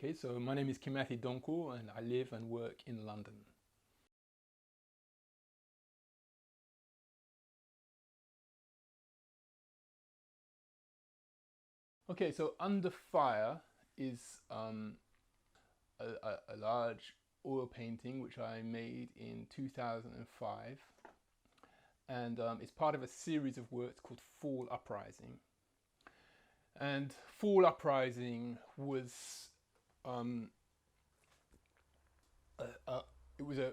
Okay, so my name is Kimathi Donkor and I live and work in London. Okay, so Under Fire is a large oil painting which I made in 2005, and it's part of a series of works called Fall Uprising. And Fall Uprising was um, it was a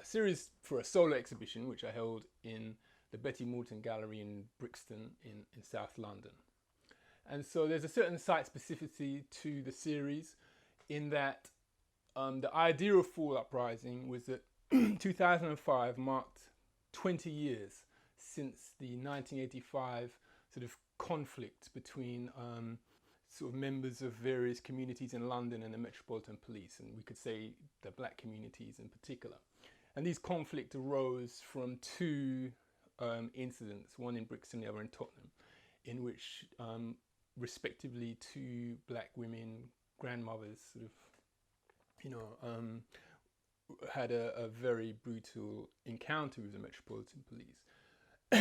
series for a solo exhibition which I held in the Betty Morton Gallery in Brixton in South London. And so there's a certain site specificity to the series in that the idea of Fall Uprising was that 2005 marked 20 years since the 1985 sort of conflict between sort of members of various communities in London and the Metropolitan Police, and we could say the black communities in particular. And these conflicts arose from two incidents, one in Brixton, the other in Tottenham, in which respectively two black women, grandmothers, sort of, had a very brutal encounter with the Metropolitan Police.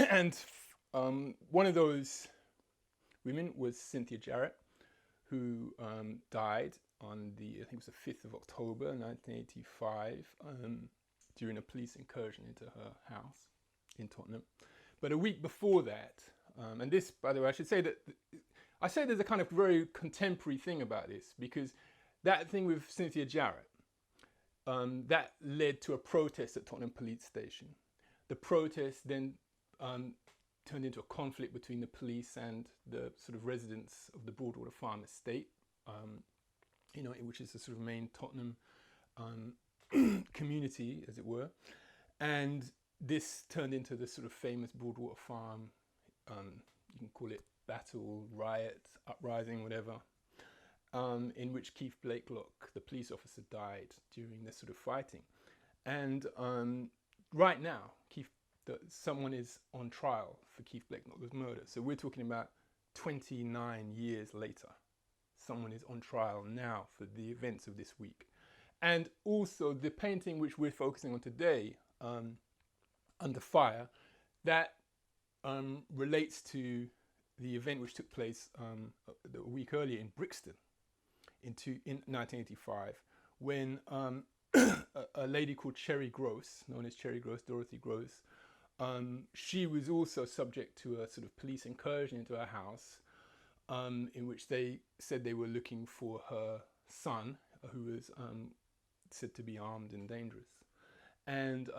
And one of those women was Cynthia Jarrett, who died on I think it was the 5th of October 1985 during a police incursion into her house in Tottenham. But a week before that, and this, by the way, I should say that I say there's a kind of very contemporary thing about this, because that thing with Cynthia Jarrett, that led to a protest at Tottenham Police Station. The protest then turned into a conflict between the police and the sort of residents of the Broadwater Farm estate, which is the sort of main Tottenham community, as it were. And this turned into the sort of famous Broadwater Farm, you can call it battle, riot, uprising, whatever, in which Keith Blakelock, the police officer, died during this sort of fighting. And right now, someone is on trial for Keith Blakelock's murder. So we're talking about 29 years later. Someone is on trial now for the events of this week. And also the painting which we're focusing on today, Under Fire, that relates to the event which took place a week earlier in Brixton in 1985, when a lady called Cherry Gross, known as Cherry Gross, Dorothy Gross, she was also subject to a sort of police incursion into her house, in which they said they were looking for her son, who was said to be armed and dangerous. And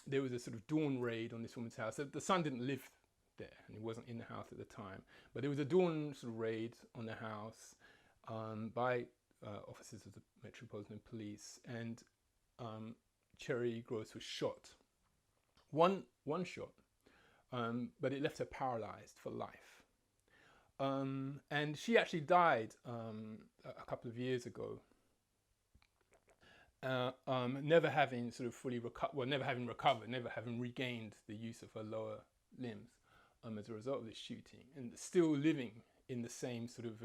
there was a sort of dawn raid on this woman's house. The son didn't live there, and he wasn't in the house at the time, but there was a dawn sort of raid on the house by officers of the Metropolitan Police, and Cherry Gross was shot. One shot, but it left her paralyzed for life. And she actually died a couple of years ago, never having sort of fully recovered, never having regained the use of her lower limbs as a result of this shooting, and still living in the same sort of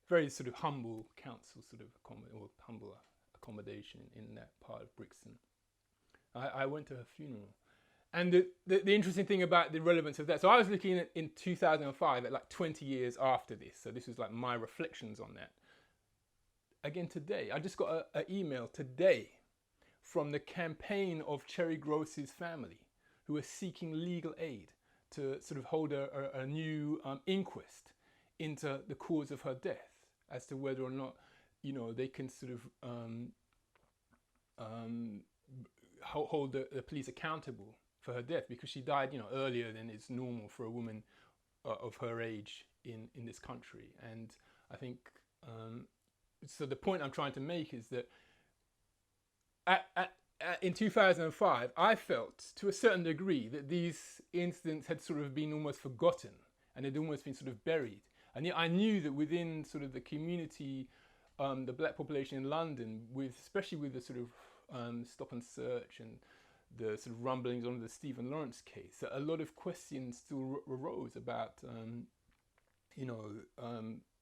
very sort of humble council sort of humble accommodation in that part of Brixton. I went to her funeral. And the interesting thing about the relevance of that, so I was looking at in 2005 at like 20 years after this. So this was like my reflections on that. Again today, I just got an email today from the campaign of Cherry Gross's family, who are seeking legal aid to sort of hold a new inquest into the cause of her death, as to whether or not, they can sort of hold the police accountable for her death, because she died, earlier than is normal for a woman of her age in this country. And I think, so the point I'm trying to make is that in 2005, I felt to a certain degree that these incidents had sort of been almost forgotten and had almost been sort of buried. And yet I knew that within sort of the community, the black population in London, especially with the sort of stop and search and the sort of rumblings on the Stephen Lawrence case, that a lot of questions still arose about, you know,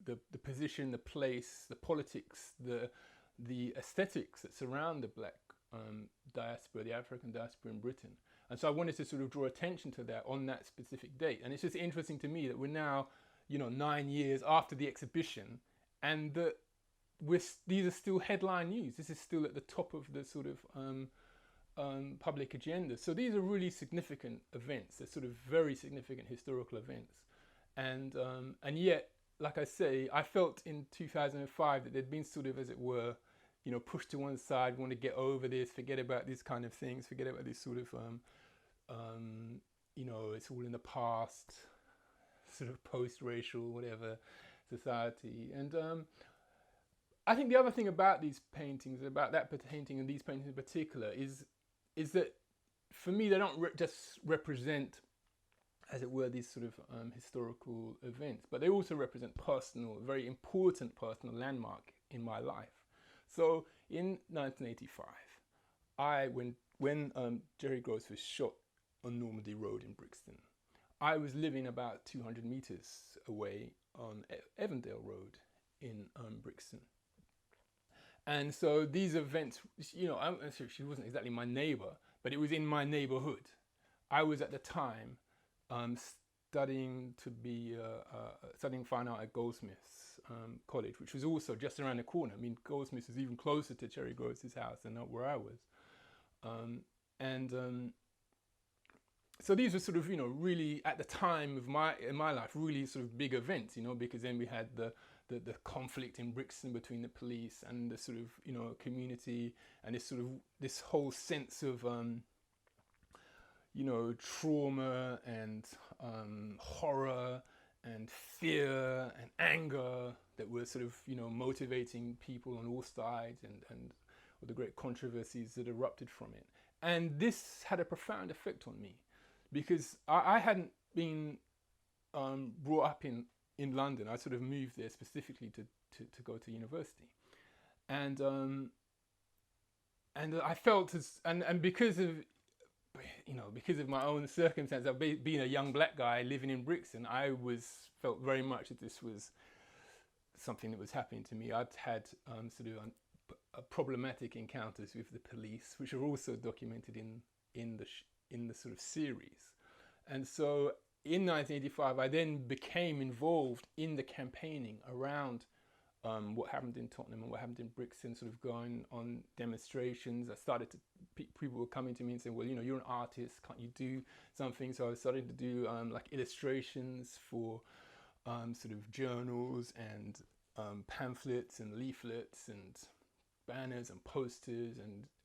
the position, the place, the politics, the aesthetics that surround the black diaspora, the African diaspora in Britain. And so I wanted to sort of draw attention to that on that specific date. And it's just interesting to me that we're now, you know, 9 years after the exhibition, and that these are still headline news. This is still at the top of the sort of public agenda. So these are really significant events. They're sort of very significant historical events. And yet, like I say, I felt in 2005 that they'd been sort of, as it were, you know, pushed to one side, want to get over this, forget about these kind of things, forget about this sort of, you know, it's all in the past, sort of post-racial, whatever, society. And I think the other thing about these paintings, about that painting and these paintings in particular, is that for me, they don't just represent, as it were, these sort of historical events, but they also represent personal, very important personal landmark in my life. So in 1985, when Jerry Gross was shot on Normandy Road in Brixton, I was living about 200 meters away on Evandale Road in Brixton. And so these events, you know, she wasn't exactly my neighbor, but it was in my neighborhood. I was at the time studying fine art at Goldsmiths College, which was also just around the corner. I mean, Goldsmiths is even closer to Cherry Gross's house than where I was. So these were sort of, you know, really at the time of in my life, really sort of big events, you know, because then we had the conflict in Brixton between the police and the sort of, you know, community, and this whole sense of, you know, trauma and horror and fear and anger that were sort of, you know, motivating people on all sides, and all the great controversies that erupted from it. And this had a profound effect on me, because I hadn't been brought up in London. I sort of moved there specifically to go to university, and I felt and because of, you know, because of my own circumstance of being a young black guy living in Brixton, I felt very much that this was something that was happening to me. I'd had sort of problematic encounters with the police, which are also documented in the sort of series. And so in 1985, I then became involved in the campaigning around what happened in Tottenham and what happened in Brixton, sort of going on demonstrations. I started to, people were coming to me and saying, well, you know, you're an artist, can't you do something? So I started to do like illustrations for sort of journals and pamphlets and leaflets and banners and posters,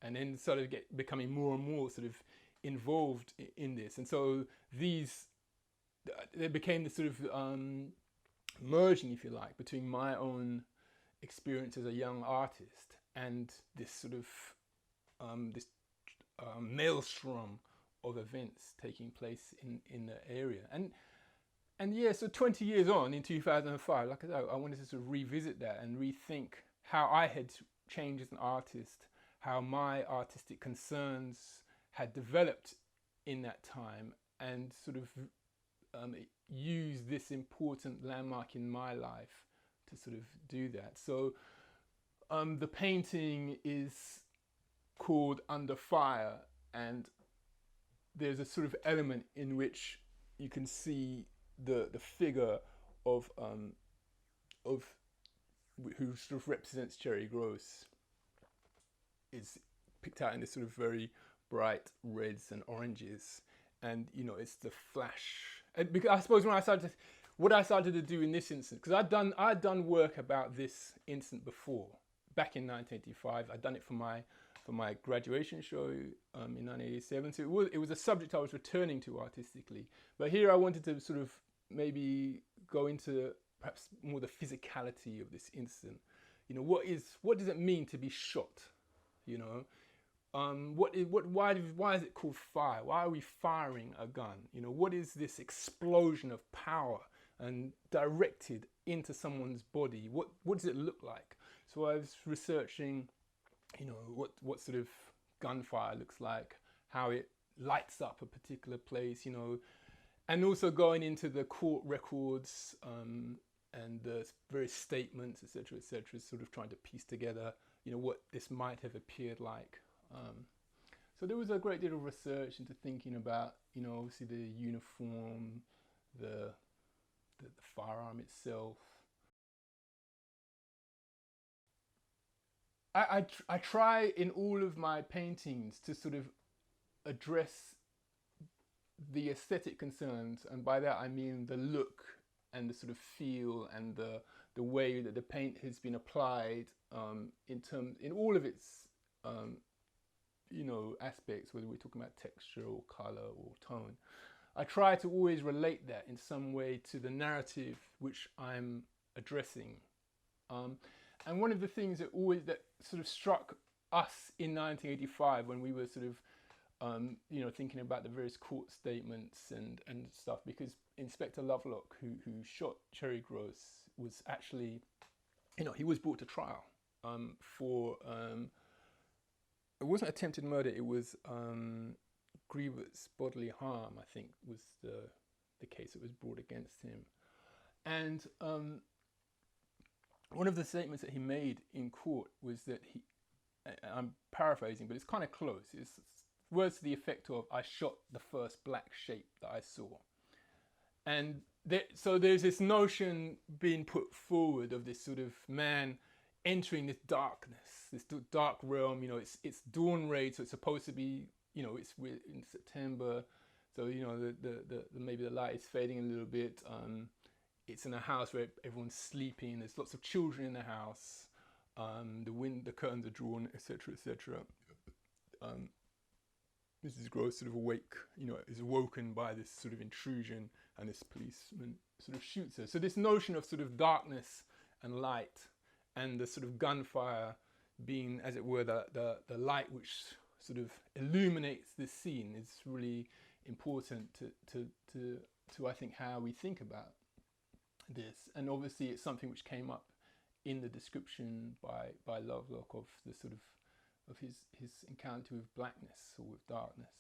and then started becoming more and more sort of involved in this. And so they became this sort of merging, if you like, between my own experience as a young artist and this sort of maelstrom of events taking place in the area. And yeah, so 20 years on, in 2005, like I said, I wanted to sort of revisit that and rethink how I had changed as an artist, how my artistic concerns had developed in that time, and sort of use this important landmark in my life to sort of do that. So the painting is called Under Fire, and there's a sort of element in which you can see the figure of who sort of represents Cherry Gross is picked out in this sort of very bright reds and oranges, and you know, it's the flash. And because I suppose what I started to do in this instance, because I'd done work about this incident before, back in 1985. I'd done it for my graduation show in 1987. So it was a subject I was returning to artistically. But here I wanted to sort of maybe go into perhaps more the physicality of this incident. You know, what does it mean to be shot? You know, why is it called fire? Why are we firing a gun? You know, what is this explosion of power and directed into someone's body? What does it look like? So I was researching, you know, what sort of gunfire looks like, how it lights up a particular place, you know, and also going into the court records and the various statements, etc., etc., sort of trying to piece together, what this might have appeared like. So there was a great deal of research into thinking about, obviously the uniform, the firearm itself. I try in all of my paintings to sort of address the aesthetic concerns, and by that I mean the look and the sort of feel and the way that the paint has been applied in all of its aspects, whether we're talking about texture or color or tone. I try to always relate that in some way to the narrative which I'm addressing. And one of the things that sort of struck us in 1985 when we were sort of thinking about the various court statements and stuff, because Inspector Lovelock, who shot Cherry Gross, was actually, he was brought to trial for, it wasn't attempted murder, it was grievous bodily harm, I think, was the case that was brought against him. And one of the statements that he made in court was that I'm paraphrasing, but it's kind of close. It's words to the effect of, "I shot the first black shape that I saw." And so there's this notion being put forward of this sort of man entering this darkness, this dark realm. It's dawn raid, so it's supposed to be, it's in September, so maybe the light is fading a little bit. It's in a house where everyone's sleeping. There's lots of children in the house. The curtains are drawn, etc., etc. Mrs. Gross sort of is awoken by this sort of intrusion, and this policeman sort of shoots her. So this notion of sort of darkness and light, and the sort of gunfire being, as it were, the light which sort of illuminates this scene is really important to I think how we think about this. And obviously it's something which came up in the description by Lovelock of the sort of his encounter with blackness or with darkness.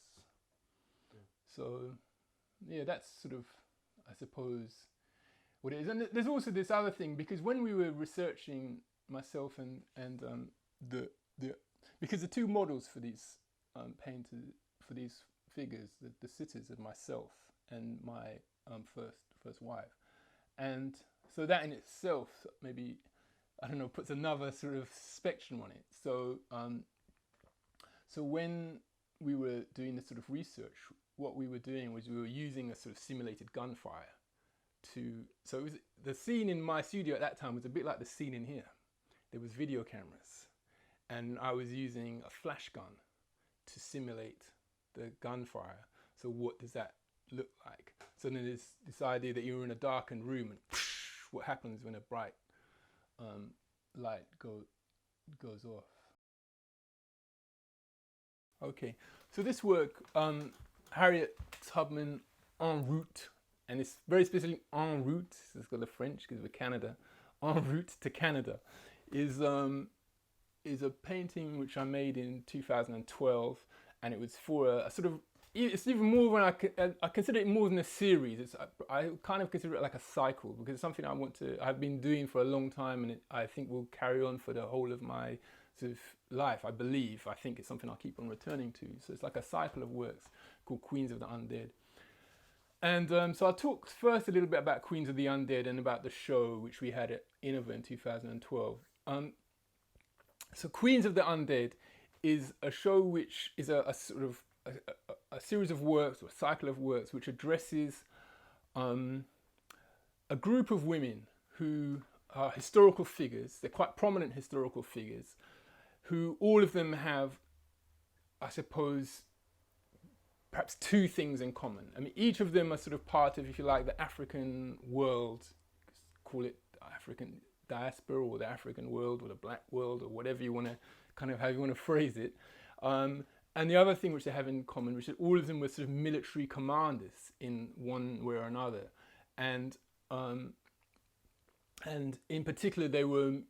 Yeah. So yeah, that's sort of, I suppose, what it is. And there's also this other thing, because when we were researching, myself and because the two models for these painters, for these figures, the sitters are myself and my first wife. And so that in itself maybe, I don't know, puts another sort of spectrum on it. So so when we were doing this sort of research, what we were doing was we were using a sort of simulated gunfire so it was, the scene in my studio at that time was a bit like the scene in here. There was video cameras, and I was using a flash gun to simulate the gunfire. So what does that look like? So then there's this idea that you're in a darkened room, and what happens when a bright light goes off. Okay, so this work, Harriet Tubman En Route, and it's very specifically En Route, it's got the French because we're Canada, En Route to Canada, is a painting which I made in 2012, and it was for a sort of, it's even more when I consider it more than a series. I kind of consider it like a cycle, because it's something I've been doing for a long time, and I think will carry on for the whole of my sort of life, I think it's something I'll keep on returning to. So it's like a cycle of works called Queens of the Undead. And so I'll talk first a little bit about Queens of the Undead and about the show which we had at Iniva in 2012. So Queens of the Undead is a show which is a sort of a series of works, or a cycle of works, which addresses a group of women who are historical figures. They're quite prominent historical figures, who all of them have, I suppose, perhaps two things in common. I mean, each of them are sort of part of, if you like, the African world, call it African diaspora, or the African world, or the black world, or whatever you want to, kind of how you want to phrase it. And the other thing which they have in common, which is all of them were sort of military commanders in one way or another. And in particular, they were,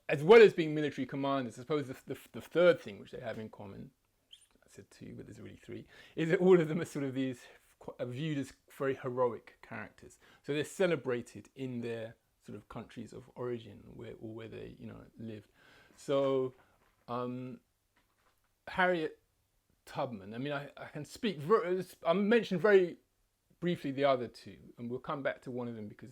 as well as being military commanders, I suppose the third thing which they have in common, said two, but there's really three, is that all of them are sort of these are viewed as very heroic characters. So they're celebrated in their sort of countries of origin where they lived. So Harriet Tubman. I mean, I can speak. I mentioned very briefly the other two, and we'll come back to one of them because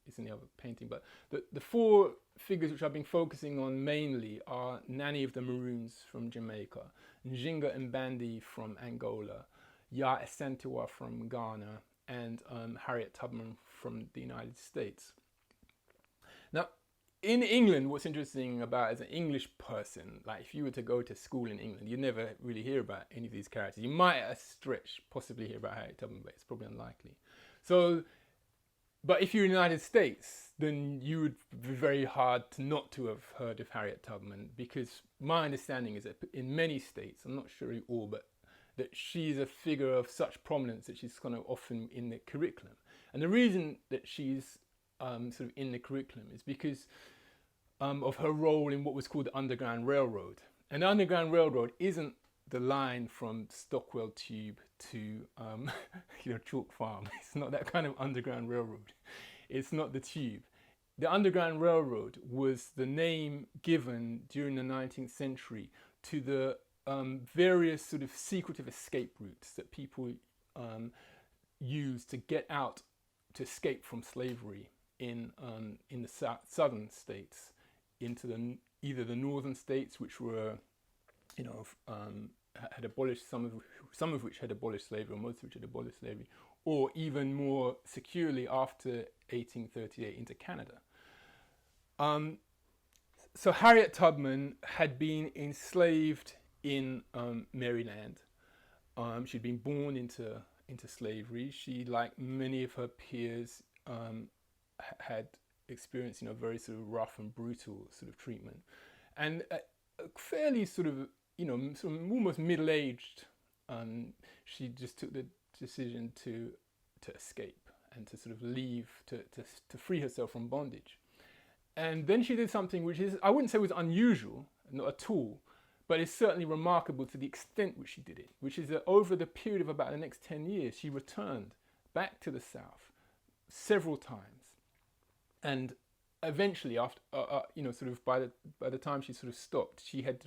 it's in the other painting. But the four figures which I've been focusing on mainly are Nanny of the Maroons from Jamaica, Njinga Mbandi from Angola, Ya Asantewaa from Ghana, and Harriet Tubman from the United States. Now, in England, what's interesting about as an English person, like if you were to go to school in England, you'd never really hear about any of these characters. You might at a stretch possibly hear about Harriet Tubman, but it's probably unlikely. So, but if you're in the United States, then you would be very hard not to have heard of Harriet Tubman, because my understanding is that in many states, I'm not sure all, but that she's a figure of such prominence that she's kind of often in the curriculum. And the reason that she's sort of in the curriculum is because of her role in what was called the Underground Railroad. And the Underground Railroad isn't the line from Stockwell Tube to Chalk Farm. It's not that kind of Underground Railroad. It's not the tube. The Underground Railroad was the name given during the 19th century to the various sort of secretive escape routes that people used to get out, to escape from slavery in the southern states into either the northern states, which were had abolished, some of which had abolished slavery, or most of which had abolished slavery, or even more securely after 1838 into Canada. So Harriet Tubman had been enslaved in Maryland. She'd been born into slavery. She, like many of her peers, had experienced very sort of rough and brutal sort of treatment, and fairly sort of almost middle-aged, she just took the decision to escape and to sort of leave, to free herself from bondage. And then she did something which is, I wouldn't say was unusual, not at all, but it's certainly remarkable to the extent which she did it, which is that over the period of about the next 10 years, she returned back to the South several times. And eventually, after, sort of by the time she sort of stopped, she had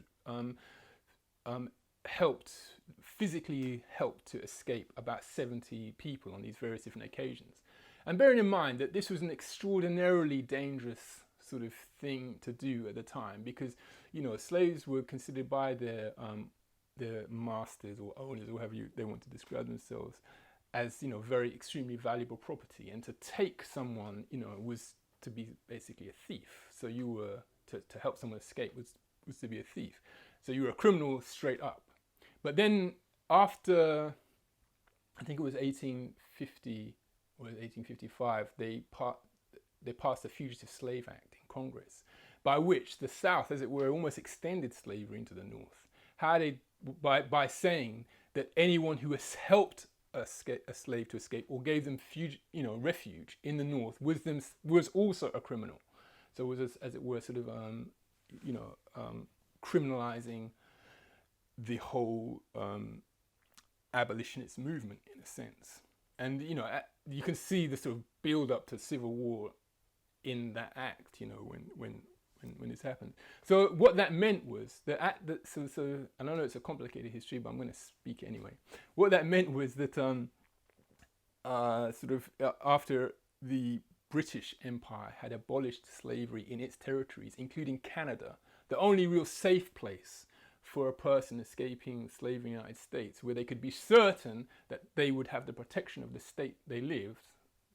physically helped to escape about 70 people on these various different occasions. And bearing in mind that this was an extraordinarily dangerous sort of thing to do at the time, because slaves were considered by their masters or owners, or however they want to describe themselves, as very extremely valuable property, and to take someone was to be basically a thief. So you were to help someone escape was to be a thief. So you were a criminal straight up. But then after, I think it was 1850 or 1855, they passed the Fugitive Slave Act in Congress, by which the South, as it were, almost extended slavery into the North. How they by saying that anyone who has helped a slave to escape or gave them refuge in the North was also a criminal. So it was, as it were, sort of criminalizing the whole abolitionist movement in a sense. And you can see the sort of build up to civil war in that act, when this happened. So what that meant was that so I know it's a complicated history, but I'm going to speak it anyway. What that meant was that after the British Empire had abolished slavery in its territories, including Canada, the only real safe place for a person escaping slavery in the United States, where they could be certain that they would have the protection of the state they lived,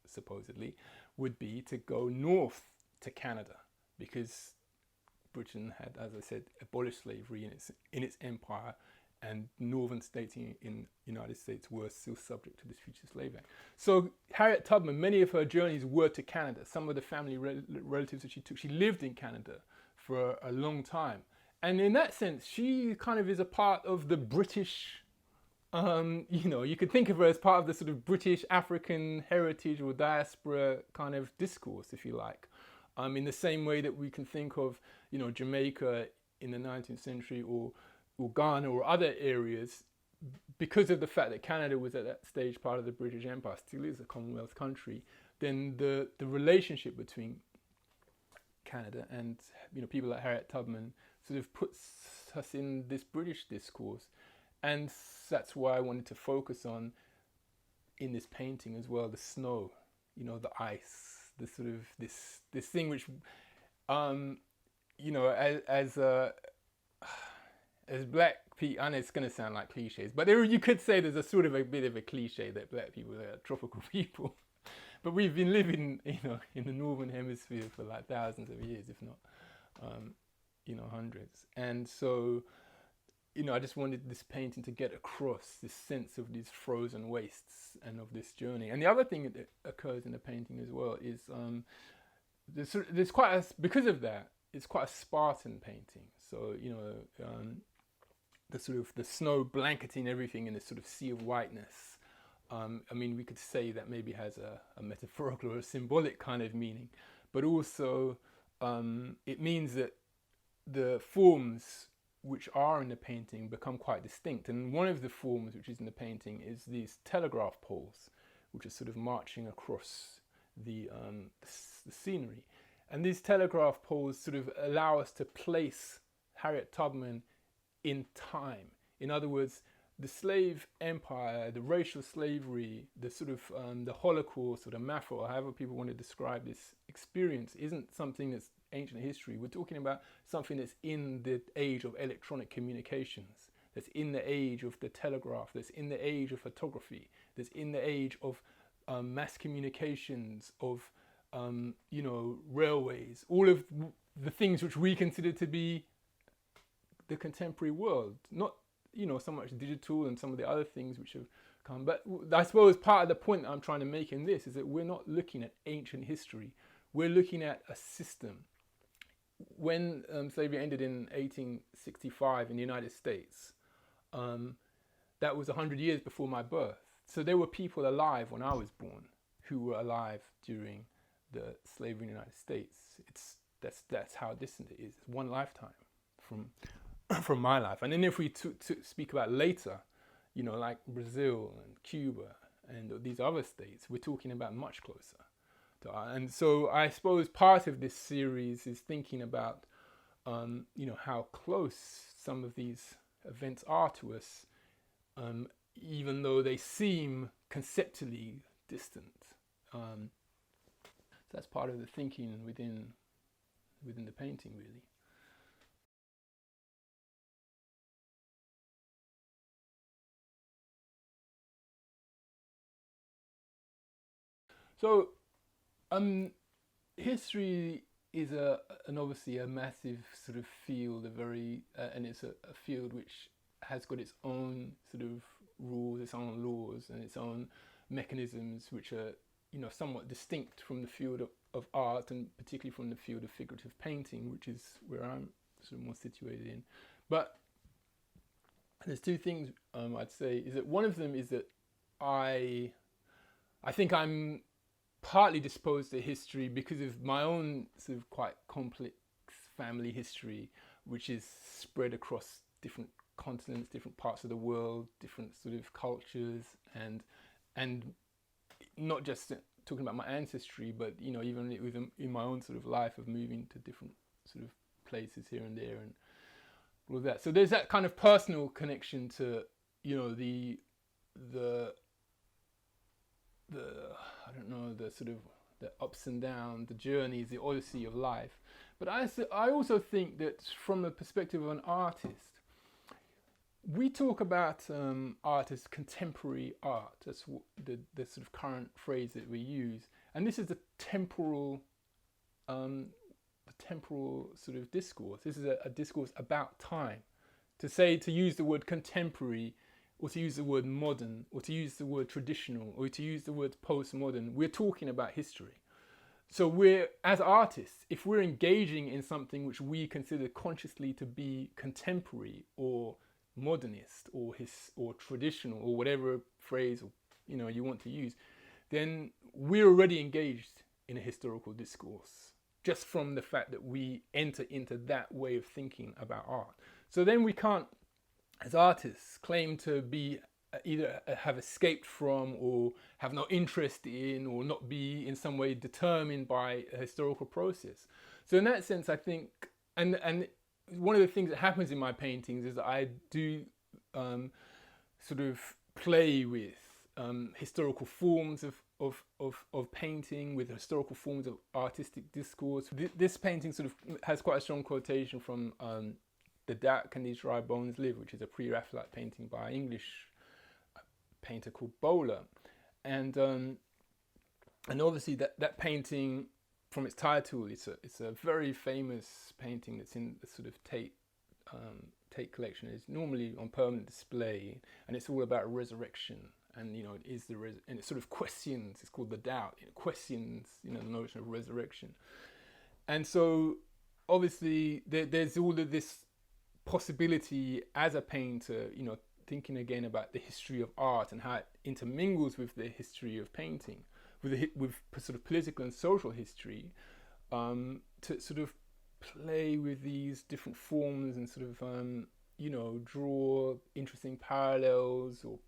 supposedly, would be to go north to Canada, because Britain had, as I said, abolished slavery in its empire, and northern states in the United States were still subject to this Fugitive Slave Act. So Harriet Tubman, many of her journeys were to Canada. Some of the family relatives that she took, she lived in Canada for a long time. And in that sense, she kind of is a part of the British, you could think of her as part of the sort of British African heritage or diaspora kind of discourse, if you like. In the same way that we can think of, Jamaica in the 19th century or Ghana or other areas because of the fact that Canada was at that stage part of the British Empire, still is a Commonwealth country, then the relationship between Canada and people like Harriet Tubman sort of puts us in this British discourse, and that's why I wanted to focus on in this painting as well, the snow, the ice, the sort of this thing which as black people, I know it's going to sound like cliches, but you could say there's a sort of a bit of a cliche that black people are tropical people. But we've been living, in the northern hemisphere for like thousands of years, if not, hundreds. And so, I just wanted this painting to get across this sense of these frozen wastes and of this journey. And the other thing that occurs in the painting as well is there's because of that, it's quite a Spartan painting. So, the sort of the snow blanketing everything in this sort of sea of whiteness. We could say that maybe has a metaphorical or a symbolic kind of meaning, but also it means that the forms which are in the painting become quite distinct. And one of the forms which is in the painting is these telegraph poles, which are sort of marching across the scenery. And these telegraph poles sort of allow us to place Harriet Tubman in time. In other words, the slave empire, the racial slavery, the sort of the Holocaust or the MAFA, or however people want to describe this experience, isn't something that's ancient history. We're talking about something that's in the age of electronic communications, that's in the age of the telegraph, that's in the age of photography, that's in the age of mass communications, of railways, all of the things which we consider to be the contemporary world, not so much digital and some of the other things which have come. But I suppose part of the point that I'm trying to make in this is that we're not looking at ancient history. We're looking at a system. When slavery ended in 1865 in the United States, that was 100 years before my birth. So there were people alive when I was born who were alive during the slavery in the United States. That's how distant it is. It's one lifetime from my life. And then if we speak about later, like Brazil and Cuba and these other states, we're talking about much closer. And so I suppose part of this series is thinking about, how close some of these events are to us, even though they seem conceptually distant. So that's part of the thinking within the painting, really. So, history is obviously a massive sort of field, and it's a field which has got its own sort of rules, its own laws, and its own mechanisms, which are somewhat distinct from the field of art, and particularly from the field of figurative painting, which is where I'm sort of more situated in. But there's two things I'd say. Is that one of them is that I think I'm partly disposed to history because of my own sort of quite complex family history, which is spread across different continents, different parts of the world, different sort of cultures, and not just talking about my ancestry, but even in my own sort of life of moving to different sort of places here and there and all of that. So there's that kind of personal connection to the I don't know, the sort of the ups and downs, the journeys, the odyssey of life. But I also think that from the perspective of an artist, we talk about art as contemporary art. That's the sort of current phrase that we use. And this is the temporal sort of discourse. This is a discourse about time. To use the word contemporary, or to use the word modern, or to use the word traditional, or to use the word postmodern, we're talking about history. So as artists, if we're engaging in something which we consider consciously to be contemporary or modernist or traditional or whatever phrase you want to use, then we're already engaged in a historical discourse just from the fact that we enter into that way of thinking about art. So then we can't as artists, claim to be either have escaped from or have no interest in or not be in some way determined by a historical process. So in that sense, I think, and one of the things that happens in my paintings is that I do sort of play with historical forms of painting, with historical forms of artistic discourse. This painting sort of has quite a strong quotation from The Doubt Can These Dry Bones Live, which is a pre-Raphaelite painting by an English painter called Bowler. And obviously that painting, from its title, it's a very famous painting that's in the sort of Tate collection. It's normally on permanent display, and it's all about resurrection. And it is and it sort of questions. It's called The Doubt. It questions the notion of resurrection. And so obviously there's all of this possibility as a painter, thinking again about the history of art and how it intermingles with the history of painting, with sort of political and social history, to sort of play with these different forms and sort of draw interesting parallels or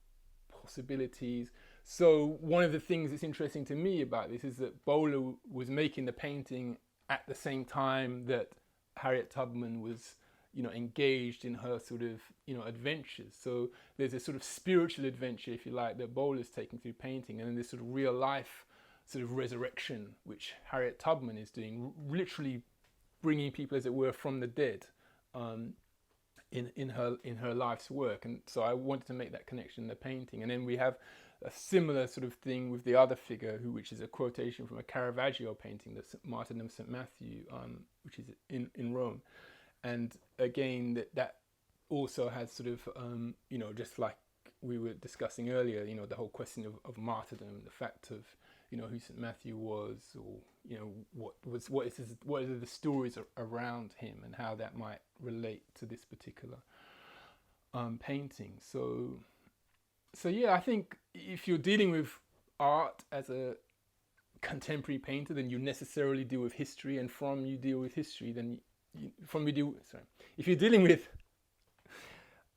possibilities. So one of the things that's interesting to me about this is that Bowler was making the painting at the same time that Harriet Tubman was engaged in her sort of adventures. So there's a sort of spiritual adventure, if you like, that Bowler's taking through painting, and then this sort of real life sort of resurrection which Harriet Tubman is doing, literally bringing people, as it were, from the dead, in her life's work. And so I wanted to make that connection in the painting. And then we have a similar sort of thing with the other figure, which is a quotation from a Caravaggio painting, the Martyrdom of St. Matthew, which is in Rome. And again, that also has sort of, just like we were discussing earlier, the whole question of martyrdom, the fact of, who St. Matthew was, or, what are the stories around him and how that might relate to this particular painting. So yeah, I think if you're dealing with art as a contemporary painter, then you necessarily deal with history, and from you deal with history, then if you're dealing with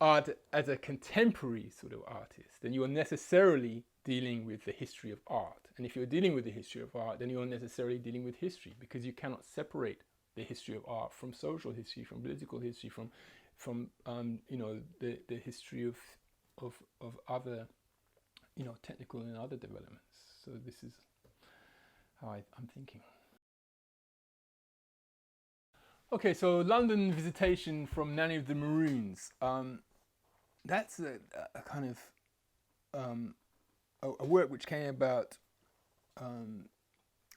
art as a contemporary sort of artist, then you are necessarily dealing with the history of art. And if you're dealing with the history of art, then you're necessarily dealing with history, because you cannot separate the history of art from social history, from political history, from the history of other technical and other developments. So this is how I'm thinking. Okay, so London Visitation from Nanny of the Maroons. That's a kind of a work which came about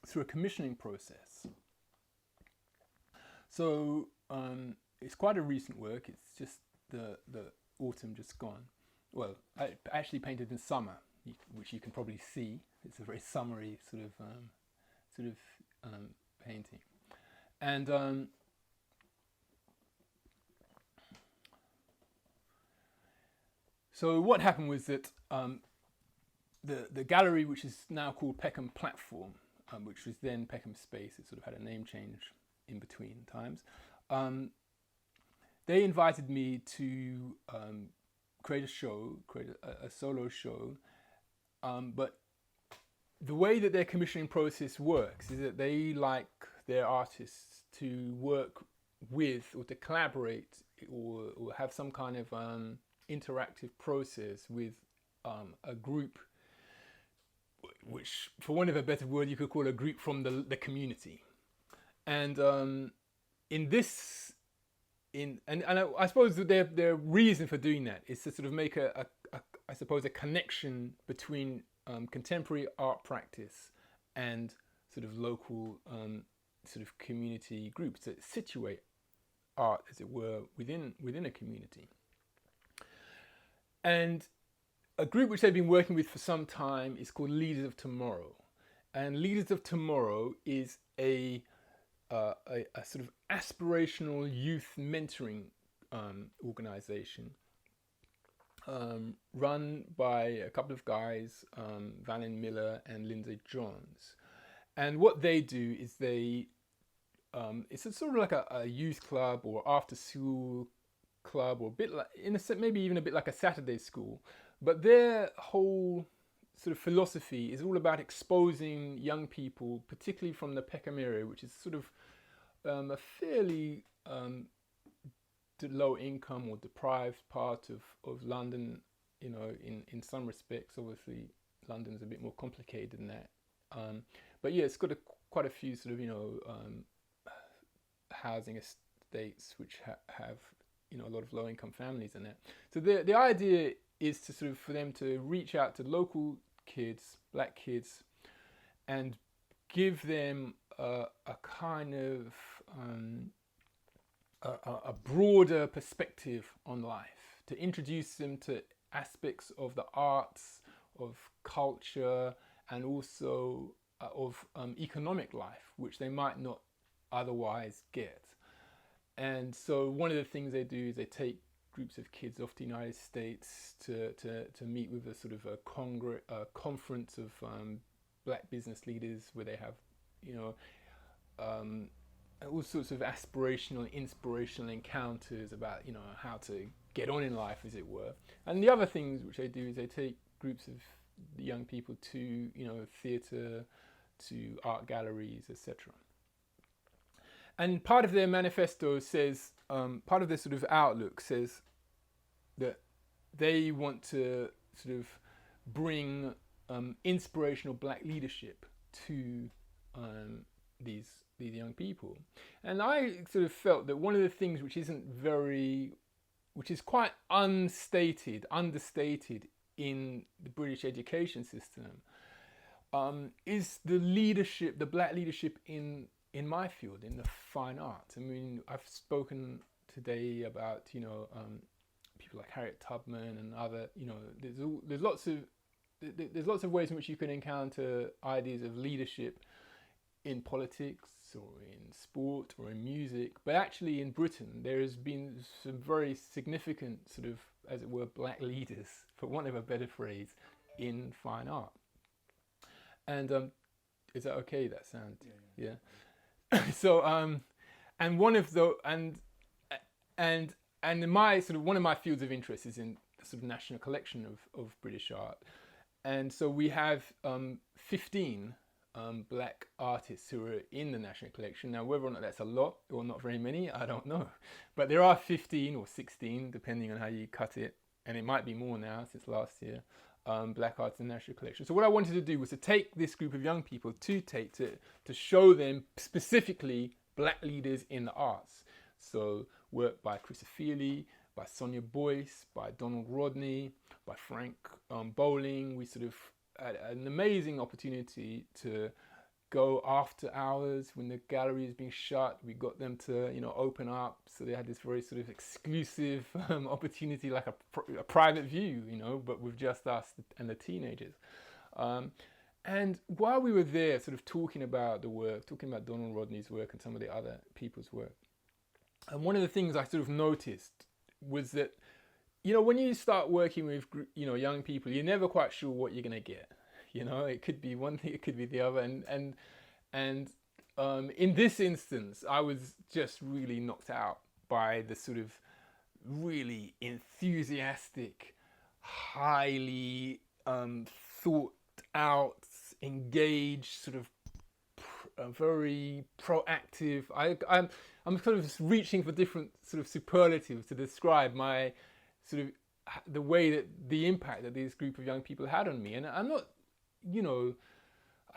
through a commissioning process. So it's quite a recent work. It's just the autumn just gone. Well, I actually painted in summer, which you can probably see. It's a very summery sort of painting, and so what happened was that the gallery, which is now called Peckham Platform, which was then Peckham Space, it sort of had a name change in between times, they invited me to create a solo show, but the way that their commissioning process works is that they like their artists to work with, or to collaborate, or have some kind of interactive process with a group, which, for want of a better word, you could call a group from the community. And I suppose that their reason for doing that is to sort of make a connection between contemporary art practice and sort of local sort of community groups that situate art, as it were, within a community. And a group which they've been working with for some time is called Leaders of Tomorrow. And Leaders of Tomorrow is a sort of aspirational youth mentoring organization run by a couple of guys, Valin Miller and Lindsay Johns. And what they do is it's a sort of like a youth club or after school club, or a bit like, maybe even a bit like a Saturday school. But their whole sort of philosophy is all about exposing young people, particularly from the Peckham area, which is sort of a fairly low income or deprived part of London, you know, in some respects. Obviously, London's a bit more complicated than that. But yeah, it's got quite a few sort of, you know, housing estates which have, you know, a lot of low income families in it. So the idea is to sort of, for them to reach out to local kids, black kids, and give them a kind of a broader perspective on life, to introduce them to aspects of the arts, of culture, and also of economic life, which they might not otherwise get. And so one of the things they do is they take groups of kids off to the United States to meet with a sort of a conference of black business leaders, where they have, you know, all sorts of aspirational, inspirational encounters about, you know, how to get on in life, as it were. And the other things which they do is they take groups of the young people to, you know, theatre, to art galleries, etc. And part of their manifesto says, part of their sort of outlook says that they want to sort of bring inspirational black leadership to these young people. And I sort of felt that one of the things which is quite understated in the British education system is the leadership, the black leadership in my field, in the fine arts. I mean, I've spoken today about, you know, people like Harriet Tubman and other, you know, there's lots of ways in which you can encounter ideas of leadership in politics or in sport or in music. But actually in Britain, there has been some very significant sort of, as it were, black leaders, for want of a better phrase, in fine art. And is that okay, that sound? Yeah. So and one of the and my sort of, one of my fields of interest is in the sort of national collection of British art. And so we have 15 black artists who are in the national collection. Now, whether or not that's a lot or not very many, I don't know. But there are 15 or 16, depending on how you cut it. And it might be more now since last year, black artists in the national collection. So what I wanted to do was to take this group of young people to show them specifically black leaders in the arts. So work by Chris Ofili, by Sonia Boyce, by Donald Rodney, by Frank Bowling. We sort of had an amazing opportunity to go after hours when the gallery is being shut. We got them to, you know, open up. So they had this very sort of exclusive opportunity, like a private view, you know, but with just us and the teenagers. And while we were there sort of talking about the work, talking about Donald Rodney's work and some of the other people's work, and one of the things I sort of noticed was that, you know, when you start working with, you know, young people, you're never quite sure what you're going to get. You know, it could be one thing, it could be the other. And in this instance, I was just really knocked out by the sort of really enthusiastic, highly thought out, engaged, sort of very proactive. I'm sort of reaching for different sort of superlatives to describe my sort of the way that the impact that this group of young people had on me. And I'm not, you know,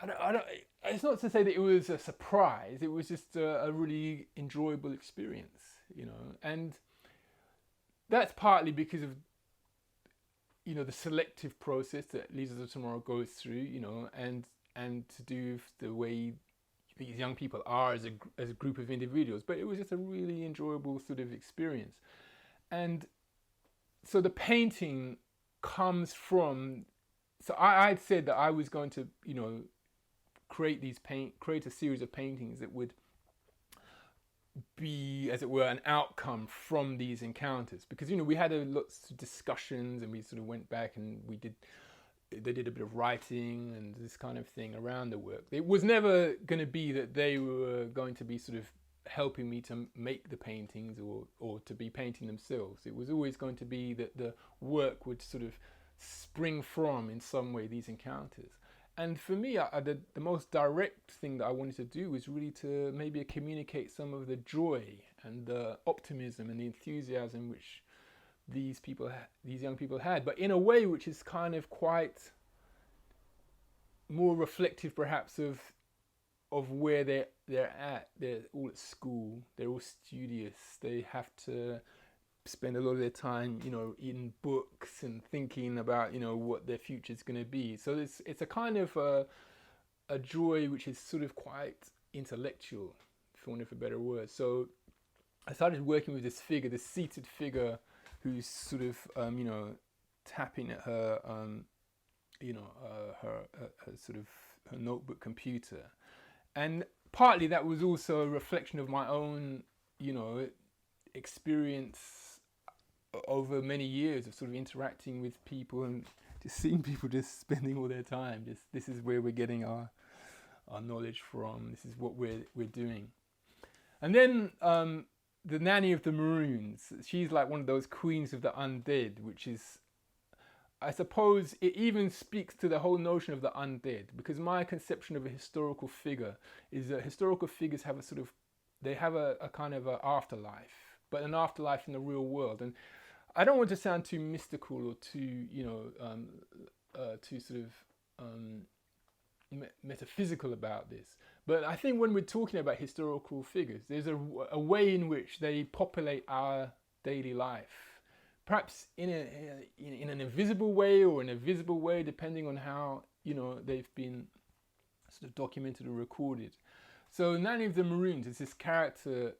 I don't, it's not to say that it was a surprise. It was just a really enjoyable experience, you know. And that's partly because of, you know, the selective process that Leaders of Tomorrow goes through, you know, and to do with the way these young people are as a group of individuals. But it was just a really enjoyable sort of experience. And so the painting comes from, so I'd said that I was going to, you know, create a series of paintings that would be, as it were, an outcome from these encounters. Because, you know, we had lots of discussions, and we sort of went back and they did a bit of writing and this kind of thing around the work. It was never going to be that they were going to be sort of helping me to make the paintings or to be painting themselves. It was always going to be that the work would sort of spring from, in some way, these encounters. And for me, the most direct thing that I wanted to do was really to maybe communicate some of the joy and the optimism and the enthusiasm which these young people had, but in a way which is kind of quite more reflective, perhaps, of where they're at. They're all at school. They're all studious. They have to spend a lot of their time, in books and thinking about, what their future is going to be. So it's a kind of a joy which is sort of quite intellectual, for want of a better word. So I started working with this figure, this seated figure, who's sort of, tapping at her, her sort of her notebook computer. And partly that was also a reflection of my own, experience over many years of sort of interacting with people and just seeing people just spending all their time. This is where we're getting our knowledge from. This is what we're doing. And then the Nanny of the Maroons, she's like one of those queens of the undead, which is, I suppose, it even speaks to the whole notion of the undead, because my conception of a historical figure is that historical figures have a kind of an afterlife, but an afterlife in the real world. And I don't want to sound too mystical or too, too sort of metaphysical about this. But I think when we're talking about historical figures, there's a way in which they populate our daily life, perhaps in an invisible way or in a visible way, depending on how they've been sort of documented or recorded. So Nanny of the Maroons is this character,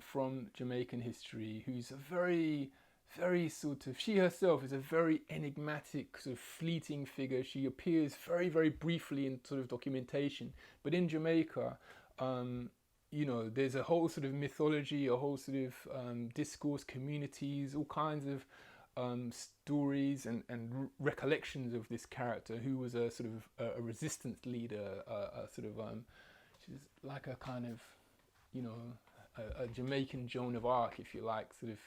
from Jamaican history, who's a very, very sort of, she herself is a very enigmatic, sort of fleeting figure. She appears very, very briefly in sort of documentation, but in Jamaica, there's a whole sort of mythology, a whole sort of discourse, communities, all kinds of stories and recollections of this character, who was a sort of a resistance leader, she's like a kind of, a Jamaican Joan of Arc, if you like, sort of,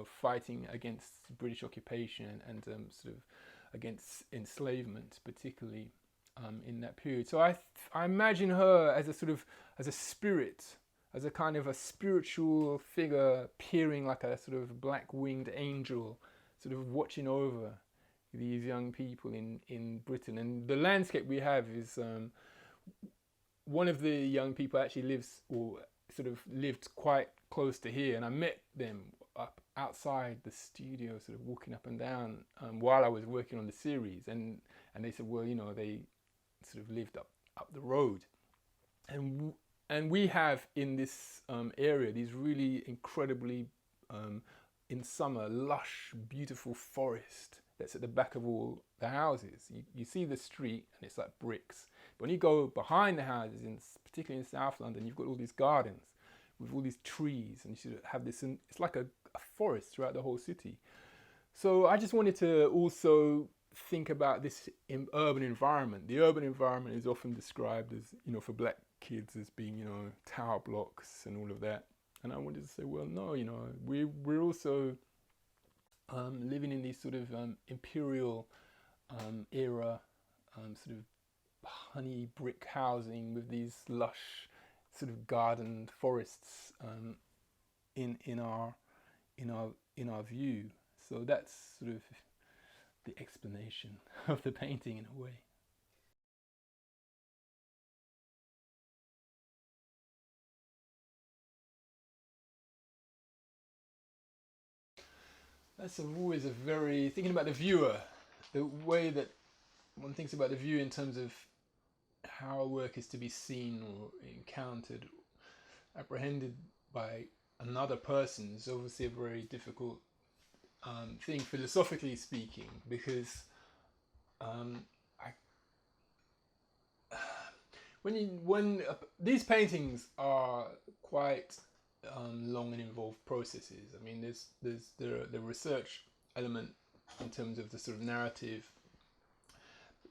fighting against British occupation and sort of against enslavement, particularly in that period. So I imagine her as a spirit, as a kind of a spiritual figure, peering like a sort of black-winged angel, sort of watching over these young people in Britain. And the landscape we have is, one of the young people actually lived quite close to here, and I met them up outside the studio, sort of walking up and down while I was working on the series, and they said, well, they sort of lived up the road, and we have in this area these really incredibly in summer lush, beautiful forest that's at the back of all the houses. You see the street and it's like bricks, but when you go behind the houses, particularly in South London, you've got all these gardens with all these trees, and you should have this, and it's like a forest throughout the whole city. So I just wanted to also think about this urban environment. The urban environment is often described as, for black kids as being, tower blocks and all of that. And I wanted to say, well, no, we're also living in these sort of imperial era sort of honey brick housing with these lush sort of garden forests in our view. So that's sort of the explanation of the painting in a way. That's always thinking about the viewer, the way that one thinks about the viewer in terms of how a work is to be seen or encountered, apprehended by another person is obviously a very difficult thing, philosophically speaking, because these paintings are quite long and involved processes. I mean, there's the research element in terms of the sort of narrative,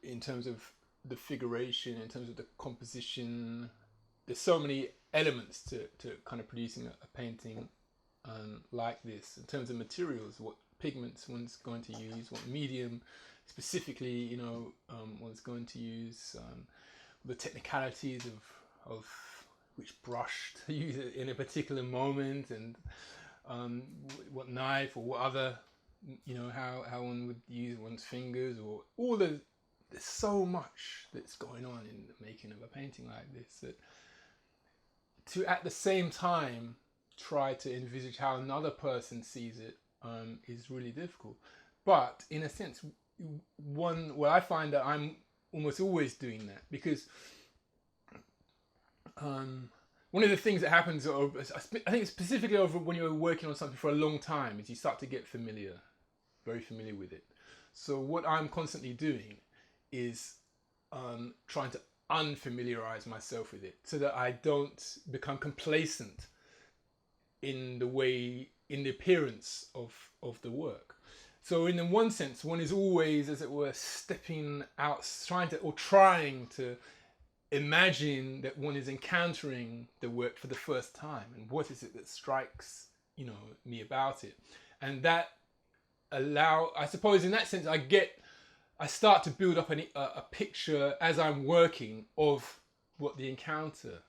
in terms of the figuration, in terms of the composition. There's so many elements to kind of producing a painting like this, in terms of materials, what pigments one's going to use, what medium specifically, you know, one's going to use, the technicalities of which brush to use in a particular moment, and what knife or what other, you know, how one would use one's fingers, or all the, there's so much that's going on in the making of a painting like this, that to at the same time try to envisage how another person sees it is really difficult. But in a sense, I find that I'm almost always doing that, because one of the things that happens, I think specifically over when you're working on something for a long time, is you start to get very familiar with it. So what I'm constantly doing is trying to unfamiliarize myself with it, so that I don't become complacent in the appearance of the work. So in one sense, one is always, as it were, stepping out, trying to imagine that one is encountering the work for the first time, and what is it that strikes, you know, me about it. And that I suppose in that sense, I start to build up a picture as I'm working of what the encounter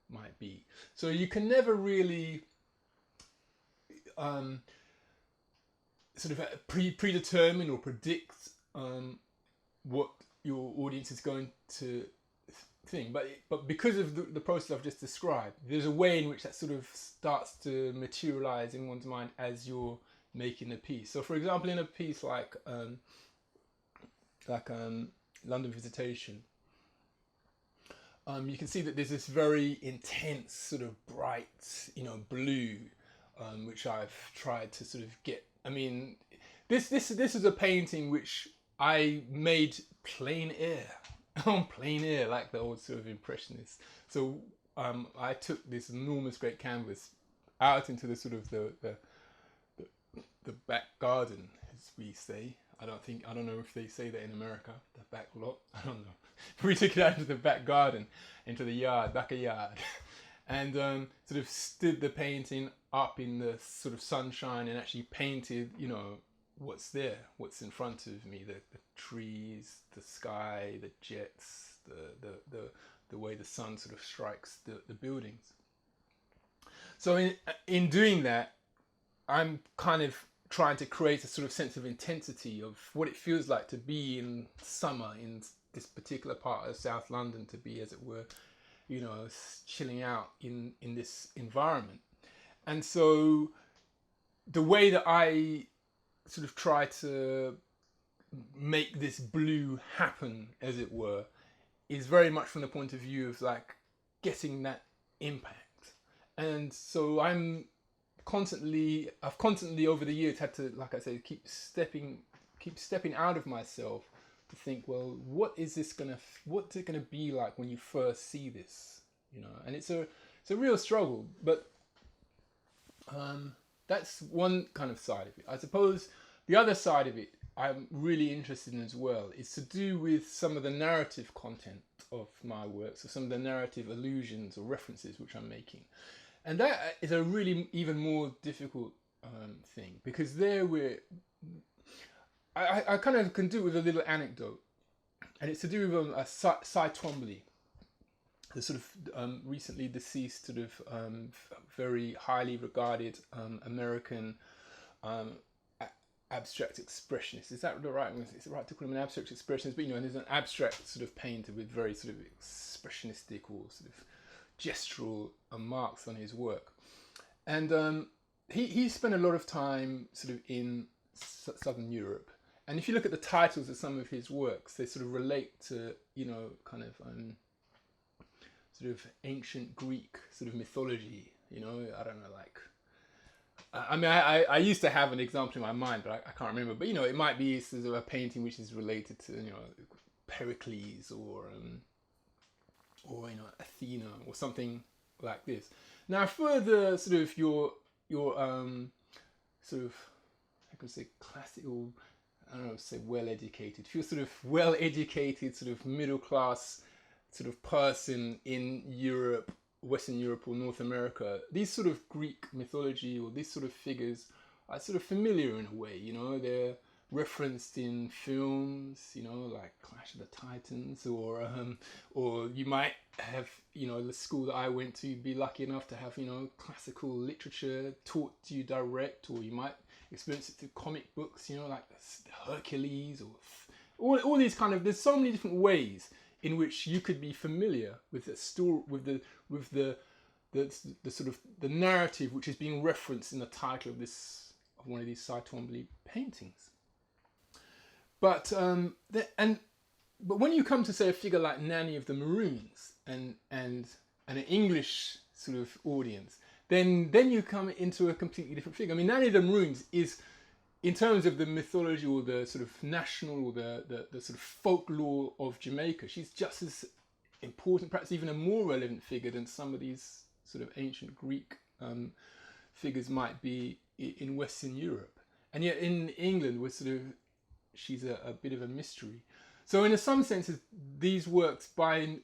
might be. So you can never really sort of predetermine or predict what your audience is going to think, but because of the process I've just described, there's a way in which that sort of starts to materialize in one's mind as you're making a piece. So, for example, in a piece like London Visitation, you can see that there's this very intense, sort of bright, you know, blue, which I've tried to sort of get. I mean, this is a painting which I made plein air, on plein air, like the old sort of impressionists. So I took this enormous great canvas out into the sort of the back garden, as we say. I don't know if they say that in America, the back lot. I don't know. We took it out into the back garden, into the yard, backyard, and sort of stood the painting up in the sort of sunshine, and actually painted, you know, what's there, what's in front of me, the trees, the sky, the jets, the way the sun sort of strikes the buildings. So in doing that, I'm kind of trying to create a sort of sense of intensity of what it feels like to be in summer in this particular part of South London, to be, as it were, you know, chilling out in this environment. And so the way that I sort of try to make this blue happen, as it were, is very much from the point of view of like getting that impact. And so I've constantly over the years had to, like I say, keep stepping out of myself to think, well, what's it gonna be like when you first see this, you know? And it's a real struggle, but that's one kind of side of it. I suppose the other side of it I'm really interested in as well is to do with some of the narrative content of my work, so some of the narrative allusions or references which I'm making. And that is a really even more difficult thing, because there I kind of can do it with a little anecdote, and it's to do with Cy Twombly, the sort of recently deceased, sort of very highly regarded American abstract expressionist. Is that the right one? Is it right to call him an abstract expressionist? But you know, there's an abstract sort of painter with very sort of expressionistic or sort of gestural marks on his work. And he spent a lot of time sort of in Southern Europe. And if you look at the titles of some of his works, they sort of relate to, you know, kind of sort of ancient Greek sort of mythology, you know, I don't know, like, I mean, I used to have an example in my mind, but I can't remember. But, you know, it might be sort of a painting which is related to, you know, Pericles or you know, Athena or something like this. Now, further sort of your sort of, I could say classical, I don't know, say well-educated. If you're sort of well-educated, sort of middle-class sort of person in Europe Western Europe or North America, these sort of Greek mythology or these sort of figures are sort of familiar in a way, you know, they're referenced in films, you know, like Clash of the Titans, or you might have, you know, the school that I went to be lucky enough to have, you know, classical literature taught to you direct, or you might experience it through comic books, you know, like Hercules, or all these kind of, there's so many different ways in which you could be familiar with the story, with the sort of the narrative which is being referenced in the title of one of these Cy Twombly paintings. But but when you come to say a figure like Nanny of the Maroons and an English sort of audience, then you come into a completely different figure. I mean, Nanny of the Maroons is, in terms of the mythology or the sort of national or the sort of folklore of Jamaica, she's just as important, perhaps even a more relevant figure than some of these sort of ancient Greek figures might be in Western Europe. And yet in England, she's a bit of a mystery. So in some senses, these works, by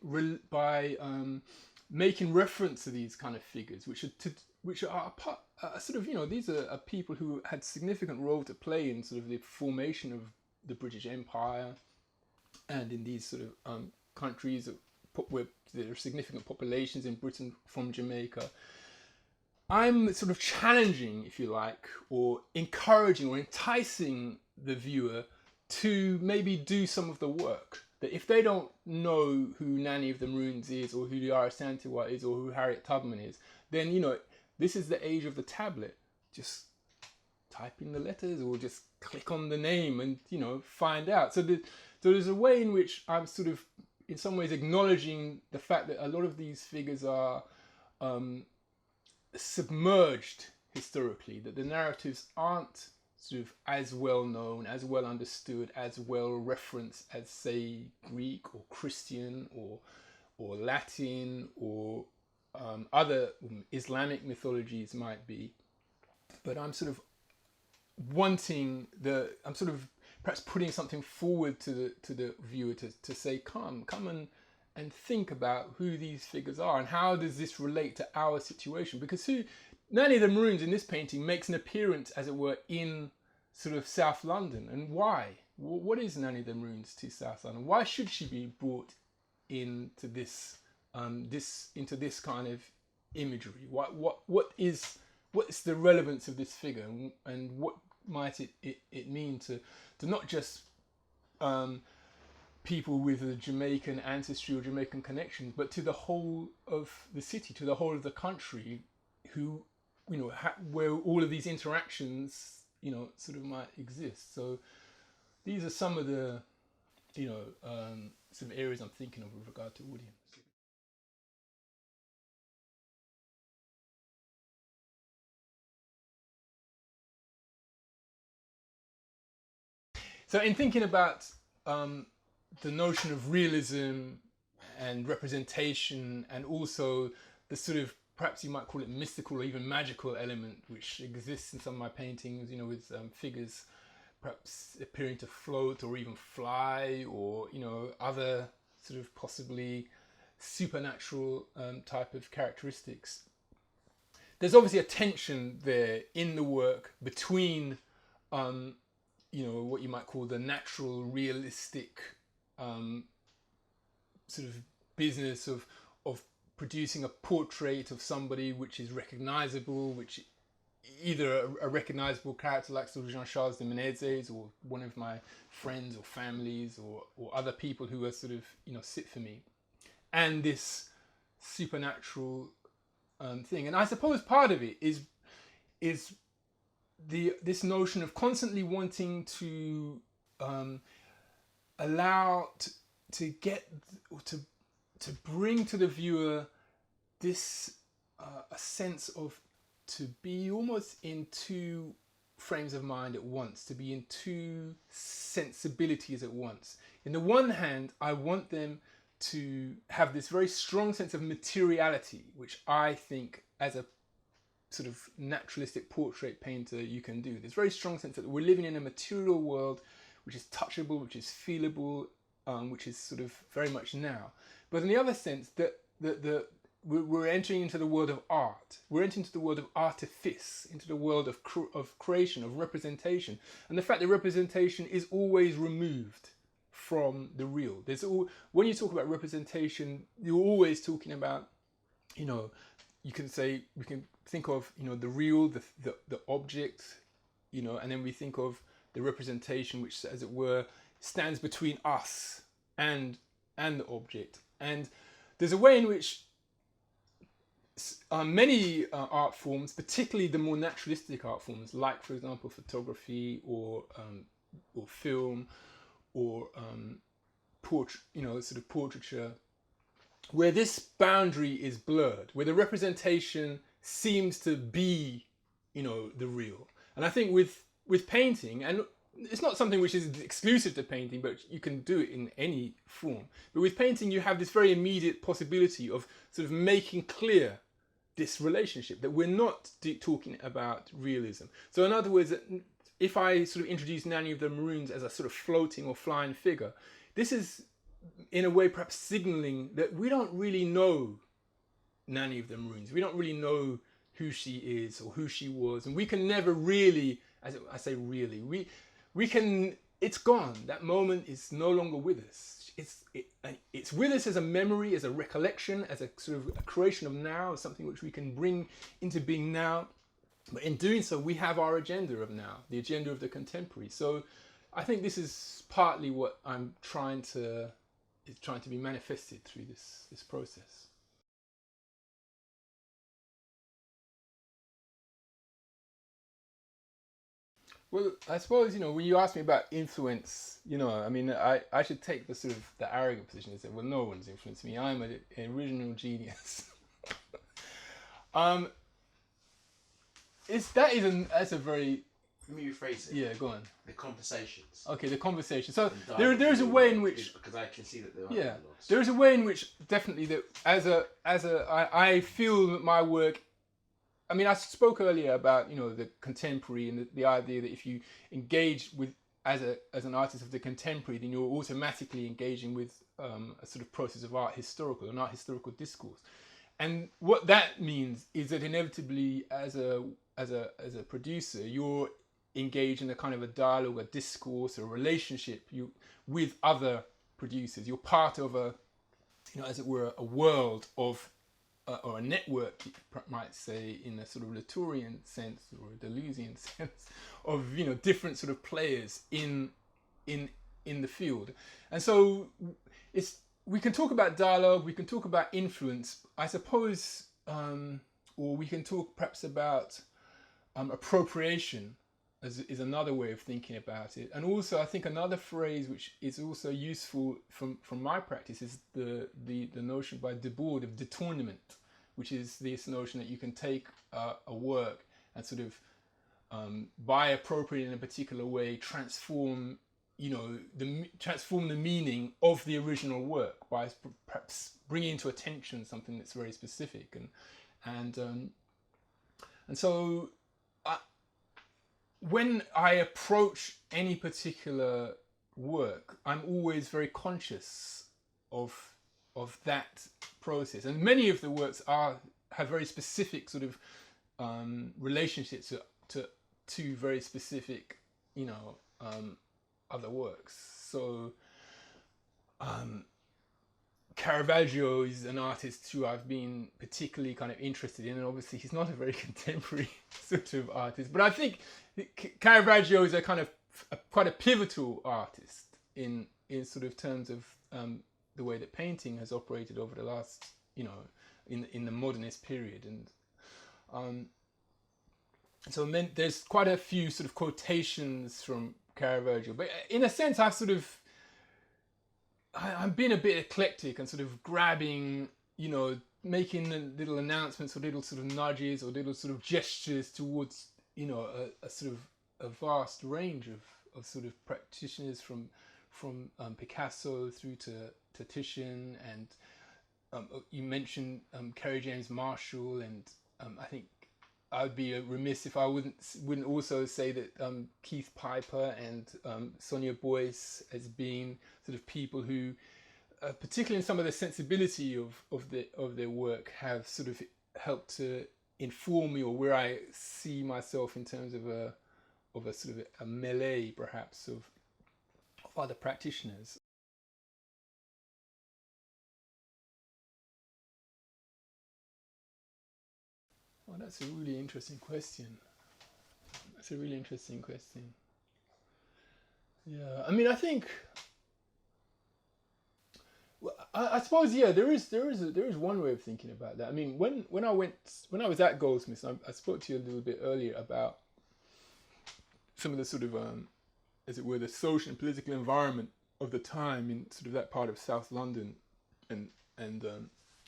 making reference to these kind of figures, which are sort of, you know, these are people who had significant role to play in sort of the formation of the British Empire, and in these sort of countries where there are significant populations in Britain from Jamaica. I'm sort of challenging, if you like, or encouraging or enticing the viewer to maybe do some of the work. That if they don't know who Nanny of the Maroons is, or who Yara Santiwa is, or who Harriet Tubman is, then, you know, this is the age of the tablet. Just type in the letters or just click on the name and, you know, find out. So there's a way in which I'm sort of, in some ways, acknowledging the fact that a lot of these figures are submerged historically, that the narratives aren't sort of as well known, as well understood, as well referenced as, say, Greek or Christian or Latin or other Islamic mythologies might be. But I'm sort of I'm sort of perhaps putting something forward to the viewer to say, come and think about who these figures are and how does this relate to our situation. Because Nanny of the Maroons in this painting makes an appearance, as it were, in sort of South London. And why? What is Nanny of the Maroons to South London? Why should she be brought into this into this kind of imagery? What's the relevance of this figure, and what might it mean to not just people with a Jamaican ancestry or Jamaican connections, but to the whole of the city, to the whole of the country, who, you know, where all of these interactions, you know, sort of might exist. So these are some of the, you know, some areas I'm thinking of with regard to audience. So in thinking about the notion of realism and representation, and also the sort of, perhaps you might call it mystical or even magical element which exists in some of my paintings, you know, with figures perhaps appearing to float or even fly, or, you know, other sort of possibly supernatural type of characteristics. There's obviously a tension there in the work between you know, what you might call the natural, realistic sort of business of producing a portrait of somebody which is recognizable, which either a recognizable character like sort of Jean-Charles de Menezes, or one of my friends or families, or other people who are sort of, you know, sit for me, and this supernatural thing. And I suppose part of it is this notion of constantly wanting to allow to bring to the viewer this a sense of, to be almost in two frames of mind at once, to be in two sensibilities at once. In the one hand, I want them to have this very strong sense of materiality, which I think, as a sort of naturalistic portrait painter, you can do. This very strong sense that we're living in a material world which is touchable, which is feelable, which is sort of very much now. But in the other sense, that the we're entering into the world of art. We're entering into the world of artifice, into the world of creation, of representation, and the fact that representation is always removed from the real. When you talk about representation, you're always talking about, you know, we can think of, you know, the real, the object, you know, and then we think of the representation, which, as it were, stands between us and the object. And there's a way in which many art forms, particularly the more naturalistic art forms, like, for example, photography or film or sort of portraiture, where this boundary is blurred, where the representation seems to be, you know, the real. And I think with painting, and it's not something which is exclusive to painting, but you can do it in any form. But with painting, you have this very immediate possibility of sort of making clear this relationship, that we're not talking about realism. So in other words, if I sort of introduce Nanny of the Maroons as a sort of floating or flying figure, this is in a way perhaps signaling that we don't really know Nanny of the Maroons. We don't really know who she is or who she was, and we can never really, as I say really, we can, it's gone. That moment is no longer with us. It's with us as a memory, as a recollection, as a sort of a creation of now, something which we can bring into being now. But in doing so, we have our agenda of now, the agenda of the contemporary. So I think this is partly what I'm trying to be manifested through this process. Well, I suppose, you know, when you ask me about influence, you know, I mean, I should take the sort of the arrogant position and say, well, no one's influenced me. I'm an original genius. That's a very, let me rephrase it. Yeah, go on. The conversations. Okay, the conversation. So there's a way in which, because I can see that there are dialogues. There is a way in which definitely that I feel that my work. I mean, I spoke earlier about, you know, the contemporary and the idea that if you engage with as an artist of the contemporary, then you're automatically engaging with a sort of process of art historical discourse. And what that means is that inevitably, as a producer, you're engaged in a kind of a dialogue, a discourse, a relationship with other producers. You're part of a, you know, as it were, a world of or a network, you might say, in a sort of Latourian sense or a Deleuzian sense, of, you know, different sort of players in the field. And so we can talk about dialogue, we can talk about influence, I suppose, or we can talk perhaps about appropriation is another way of thinking about it. And also, I think another phrase which is also useful from my practice is the notion by Debord of détournement, which is this notion that you can take a work and sort of, by appropriating in a particular way, transform the meaning of the original work by perhaps bringing to attention something that's very specific. And so when I approach any particular work, I'm always very conscious of that process. And many of the works have very specific sort of relationships to very specific, you know, other works. So Caravaggio is an artist who I've been particularly kind of interested in, and obviously he's not a very contemporary sort of artist, but I think Caravaggio is a kind of quite a pivotal artist in sort of terms of the way that painting has operated over the last, you know, in the modernist period. And so there's quite a few sort of quotations from Caravaggio, but in a sense I'm being a bit eclectic and sort of grabbing, you know, making little announcements or little sort of nudges or little sort of gestures towards, you know, a sort of a vast range of sort of practitioners from Picasso through to Titian, and you mentioned Kerry James Marshall, and I think I would be remiss if I wouldn't also say that Keith Piper and Sonia Boyce as being sort of people who particularly in some of the sensibility of their work, have sort of helped to inform me, or where I see myself in terms of a sort of a melee, perhaps, of other practitioners. Well, that's a really interesting question. Yeah, I mean, I think. Well, I suppose, yeah, there is one way of thinking about that. I mean, when I was at Goldsmiths, I spoke to you a little bit earlier about some of the sort of as it were, the social and political environment of the time in sort of that part of South London, and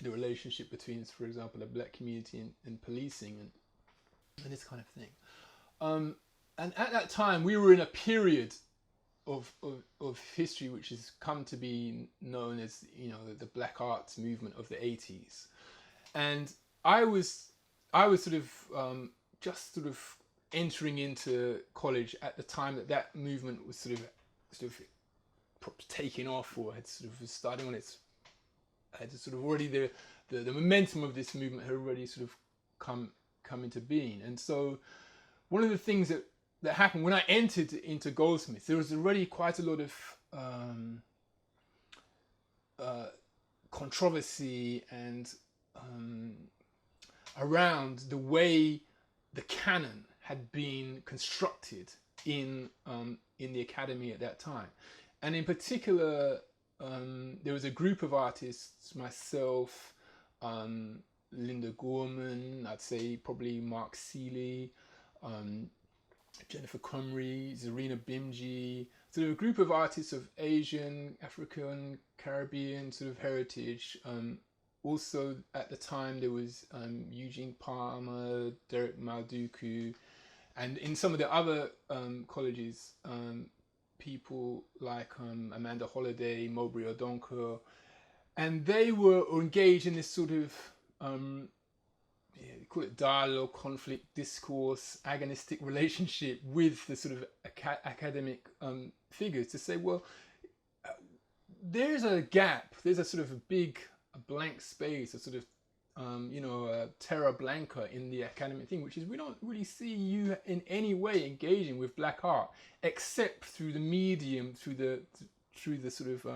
the relationship between, for example, the black community and policing and this kind of thing. And at that time, we were in a period of history which has come to be known as, you know, the Black Arts movement of the 80s. And I was sort of just sort of entering into college at the time that movement was sort of taking off, or had sort of was starting on its, had sort of already the momentum of this movement had already sort of come into being. And so one of the things that happened when I entered into Goldsmiths, there was already quite a lot of controversy and around the way the canon had been constructed in the academy at that time. And in particular, there was a group of artists, myself, Linda Gorman, I'd say probably Mark Seeley, Jennifer Comrie, Zarina Bimji, sort of a group of artists of Asian, African, Caribbean sort of heritage. Also at the time there was Eugene Palmer, Derek Malduku, and in some of the other colleges, people like Amanda Holliday, Mowbray Odonkor, and they were engaged in this sort of they call it dialogue, conflict, discourse, agonistic relationship with the sort of academic figures, to say, well, there's a gap, there's a sort of a blank space, a sort of a terra blanca in the academic thing, which is we don't really see you in any way engaging with black art except through the medium, through the sort of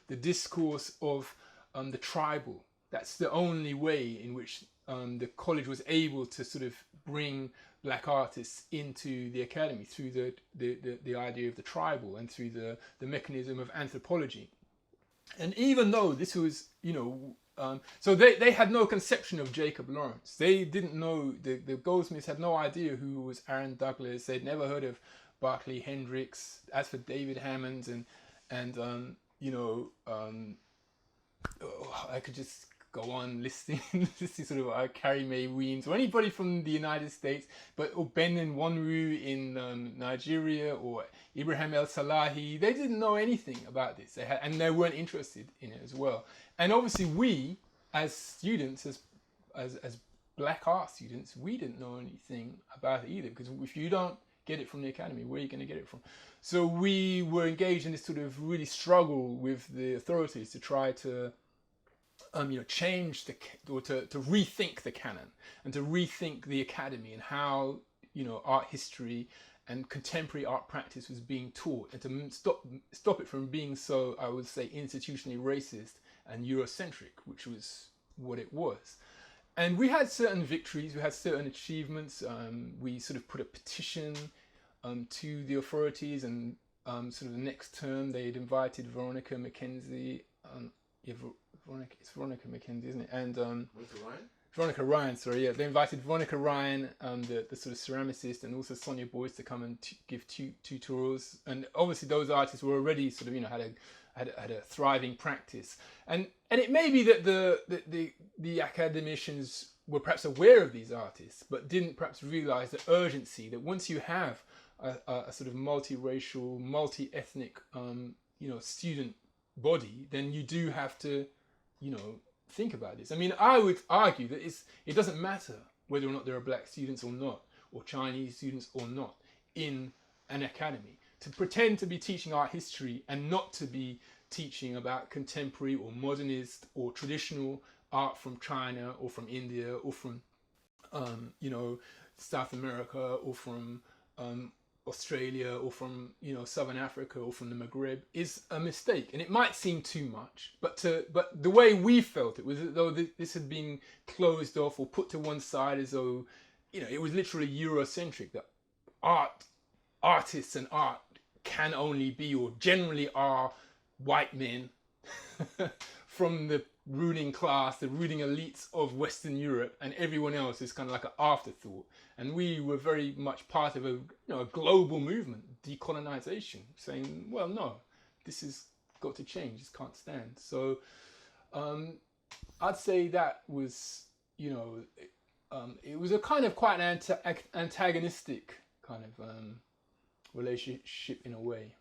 the discourse of the tribal. That's the only way in which the college was able to sort of bring black artists into the academy, through the idea of the tribal and through the mechanism of anthropology. And even though this was, so they had no conception of Jacob Lawrence. They didn't know, the Goldsmiths had no idea who was Aaron Douglas. They'd never heard of Barclay Hendricks. As for David Hammond and I could just go on listing sort of Carrie Mae Weems, or anybody from the United States, or Ben Nwanru in Nigeria, or Ibrahim El Salahi. They didn't know anything about this. And they weren't interested in it as well. And obviously we, as students, as black art students, we didn't know anything about it either, because if you don't get it from the academy, where are you going to get it from? So we were engaged in this sort of really struggle with the authorities to try to change or to rethink the canon and to rethink the academy and how, art history and contemporary art practice was being taught, and to stop it from being so, I would say, institutionally racist and Eurocentric, which was what it was. And we had certain victories, we had certain achievements. We sort of put a petition to the authorities, and sort of the next term they had invited Veronica McKenzie, it's Veronica McKenzie, isn't it? And Veronica Ryan, sorry, yeah. They invited Veronica Ryan, the sort of ceramicist, and also Sonia Boyce to come and give tutorials. And obviously those artists were already sort of, had a thriving practice. And it may be that the academicians were perhaps aware of these artists, but didn't perhaps realise the urgency that once you have a sort of multiracial, multi-ethnic, student body, then you do have to, think about this. I mean, I would argue that it doesn't matter whether or not there are black students or not, or Chinese students or not, in an academy. To pretend to be teaching art history and not to be teaching about contemporary or modernist or traditional art from China or from India or from South America or from Australia or from Southern Africa or from the Maghreb is a mistake, and it might seem too much, but the way we felt it was as though this had been closed off or put to one side, as though it was literally Eurocentric, that artists and art can only be or generally are white men from the ruling class, the ruling elites of Western Europe, and everyone else is kind of like an afterthought. And we were very much part of a global movement, decolonization, saying, well, no, this has got to change, this can't stand. So I'd say that was, it was a kind of quite an antagonistic kind of relationship in a way.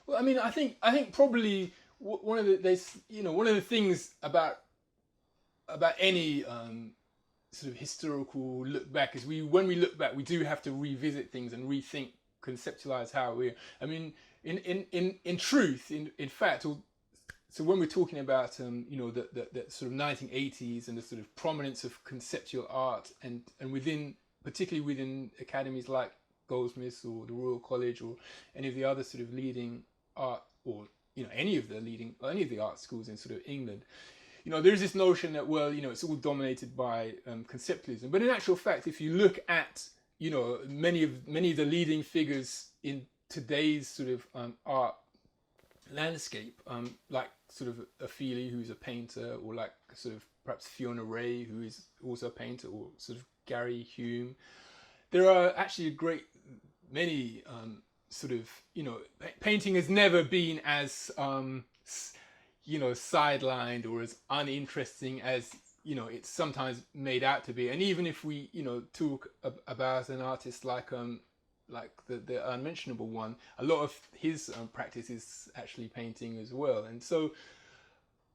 Well, I mean, I think probably one of the things about any sort of historical look back is when we look back, we do have to revisit things and rethink, conceptualize how we're. I mean, in truth, in fact, so when we're talking about the sort of 1980s and the sort of prominence of conceptual art and particularly within academies like Goldsmiths or the Royal College or any of the other sort of leading art or any of the art schools in sort of England, there's this notion that it's all dominated by conceptualism, but in actual fact, if you look at many of the leading figures in today's sort of art landscape, like sort of Ophelia, who's a painter, or like sort of perhaps Fiona Ray, who is also a painter, or sort of Gary Hume, there are actually a great many sort of painting has never been as sidelined or as uninteresting as it's sometimes made out to be. And even if we talk about an artist like the unmentionable one, a lot of his practice is actually painting as well. And so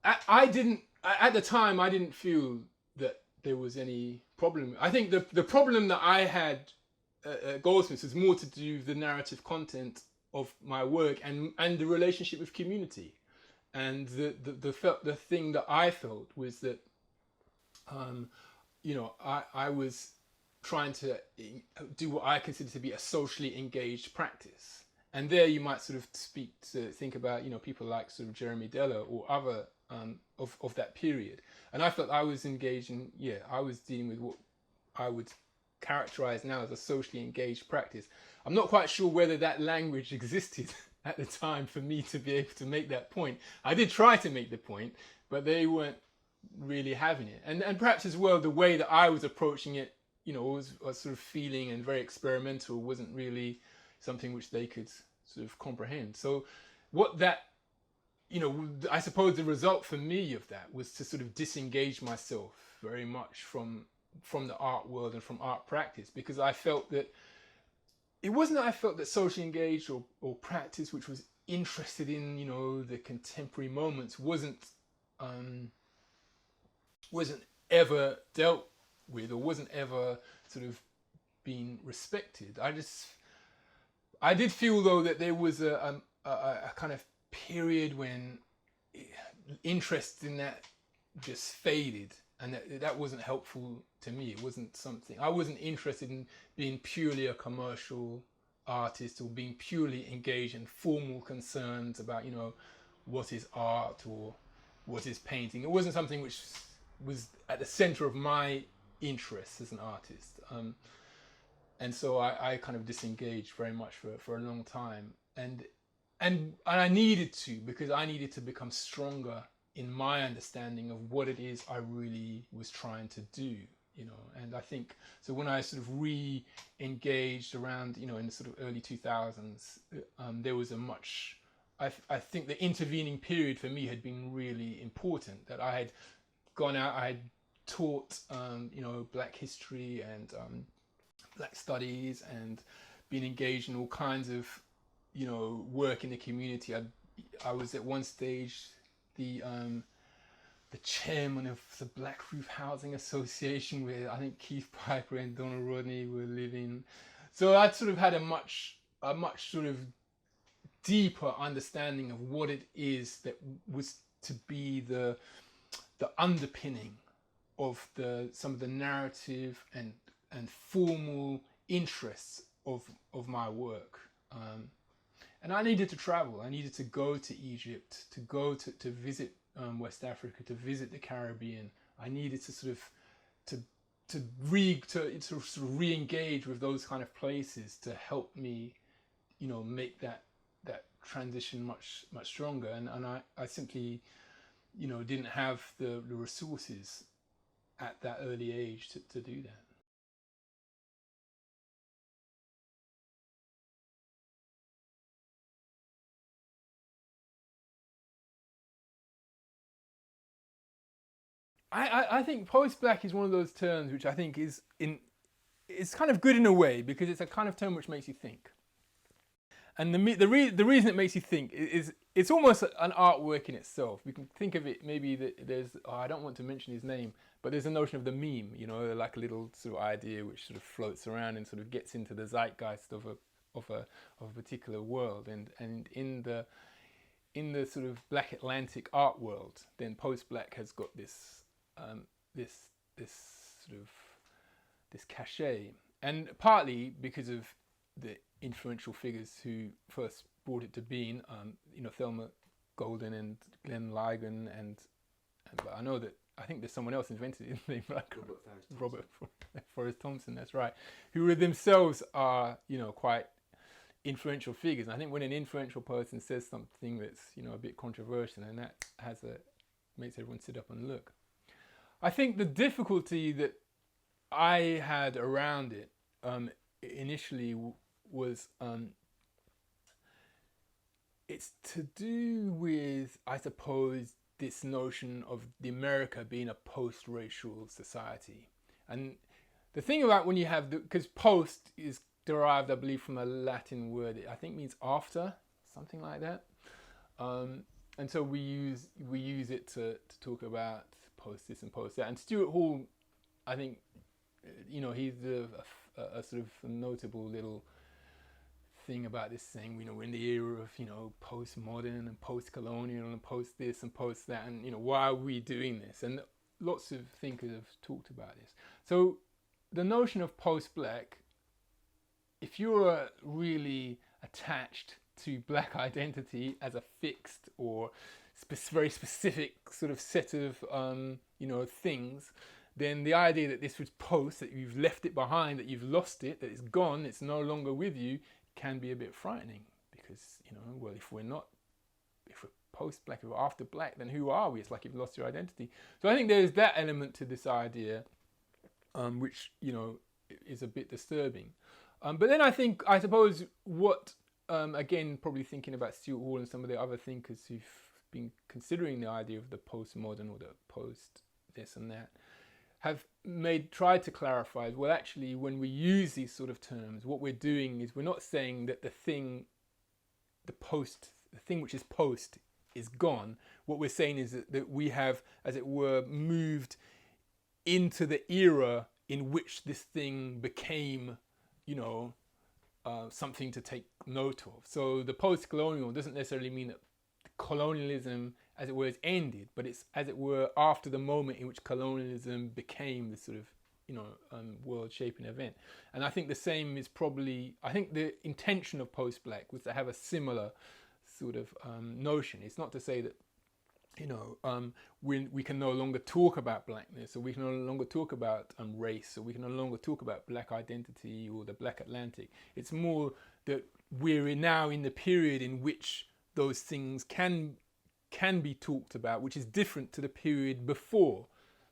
at the time I didn't feel that there was any problem. I think the problem that I had Goldsmiths is more to do with the narrative content of my work and the relationship with community, and the thing that I felt was that I was trying to do what I consider to be a socially engaged practice, and there you might sort of think about people like sort of Jeremy Deller or other of that period, and I felt I was engaged in I was dealing with what I would characterized now as a socially engaged practice. I'm not quite sure whether that language existed at the time for me to be able to make that point. I did try to make the point, but they weren't really having it. And perhaps as well, the way that I was approaching it, was sort of feeling and very experimental, wasn't really something which they could sort of comprehend. So what that, I suppose the result for me of that was to sort of disengage myself very much from the art world and from art practice, because I felt that it wasn't that I felt that socially engaged or practice which was interested in the contemporary moments wasn't ever dealt with or wasn't ever sort of being respected. I did feel though that there was a kind of period when interest in that just faded, and that wasn't helpful to me. It wasn't something I wasn't interested in, being purely a commercial artist or being purely engaged in formal concerns about what is art or what is painting. It wasn't something which was at the center of my interest as an artist, and so I kind of disengaged very much for a long time, and I needed to, because I needed to become stronger in my understanding of what it is I really was trying to do, and I think so when I sort of re-engaged around in the sort of early 2000s, there was a much, I think the intervening period for me had been really important, that I had gone out, I had taught Black history and Black studies, and been engaged in all kinds of work in the community. I was at one stage the the chairman of the Black Roof Housing Association, where I think Keith Piper and Donald Rodney were living. So I sort of had a much sort of deeper understanding of what it is that was to be the underpinning of some of the narrative and formal interests of my work. And I needed to travel. I needed to go to Egypt, to go to visit West Africa, to visit the Caribbean. I needed to sort of to re-engage with those kind of places to help me, make that transition much stronger. And I simply, didn't have the resources at that early age to do that. I think post-black is one of those terms which I think is kind of good in a way, because it's a kind of term which makes you think. And the reason it makes you think is it's almost an artwork in itself. We can think of it maybe that there's, I don't want to mention his name, but there's a notion of the meme, like a little sort of idea which sort of floats around and sort of gets into the zeitgeist of a particular world. And in the sort of Black Atlantic art world, then post-black has got this cachet, and partly because of the influential figures who first brought it to being, Thelma Golden and Glenn Ligon, and but I think there's someone else invented it, like Robert Forrest Thompson, that's right, who themselves are, quite influential figures. And I think when an influential person says something that's, a bit controversial, and that makes everyone sit up and look. I think the difficulty that I had around it initially was it's to do with, I suppose, this notion of the America being a post-racial society. And the thing about when you have, because post is derived, I believe, from a Latin word, I think means after, something like that. And so we use it to talk about post this and post that. And Stuart Hall, I think, he's a sort of notable little thing about this saying, we're in the era of, postmodern and post-colonial and post this and post that, and, why are we doing this? And lots of thinkers have talked about this. So the notion of post-black, if you're really attached to black identity as a fixed or very specific sort of set of, things, then the idea that this was post, that you've left it behind, that you've lost it, that it's gone, it's no longer with you, can be a bit frightening. Because, well, if we're post-black, if we're after black, then who are we? It's like you've lost your identity. So I think there's that element to this idea, which, is a bit disturbing. But then I suppose what, again, probably thinking about Stuart Hall and some of the other thinkers who've been considering the idea of the postmodern or the post this and that, have tried to clarify as well, actually, when we use these sort of terms, what we're doing is we're not saying that the thing which is post is gone. What we're saying is that we have, as it were, moved into the era in which this thing became, something to take note of. So the post-colonial doesn't necessarily mean that colonialism, as it were, is ended, but it's, as it were, after the moment in which colonialism became the sort of, world-shaping event. And I think the same is probably, I think the intention of post-black was to have a similar sort of notion. It's not to say that, we can no longer talk about blackness, or we can no longer talk about race, or we can no longer talk about black identity or the Black Atlantic. It's more that we're now in the period in which those things can be talked about, which is different to the period before,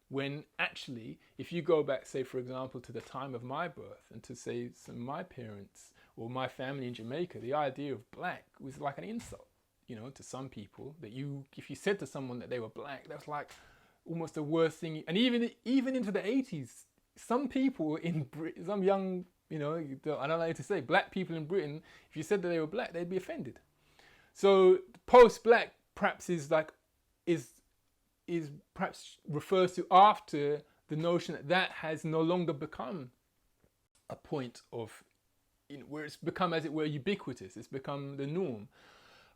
when actually, if you go back, say, for example, to the time of my birth, and to say my parents or my family in Jamaica, the idea of black was like an insult, to some people. That if you said to someone that they were black, that was like almost the worst thing. And even into the 80s, some people in Britain, some young, I don't know how to say, black people in Britain, if you said that they were black, they'd be offended. So post-black perhaps is is perhaps refers to after the notion that that has no longer become a point of, where it's become, as it were, ubiquitous. It's become the norm.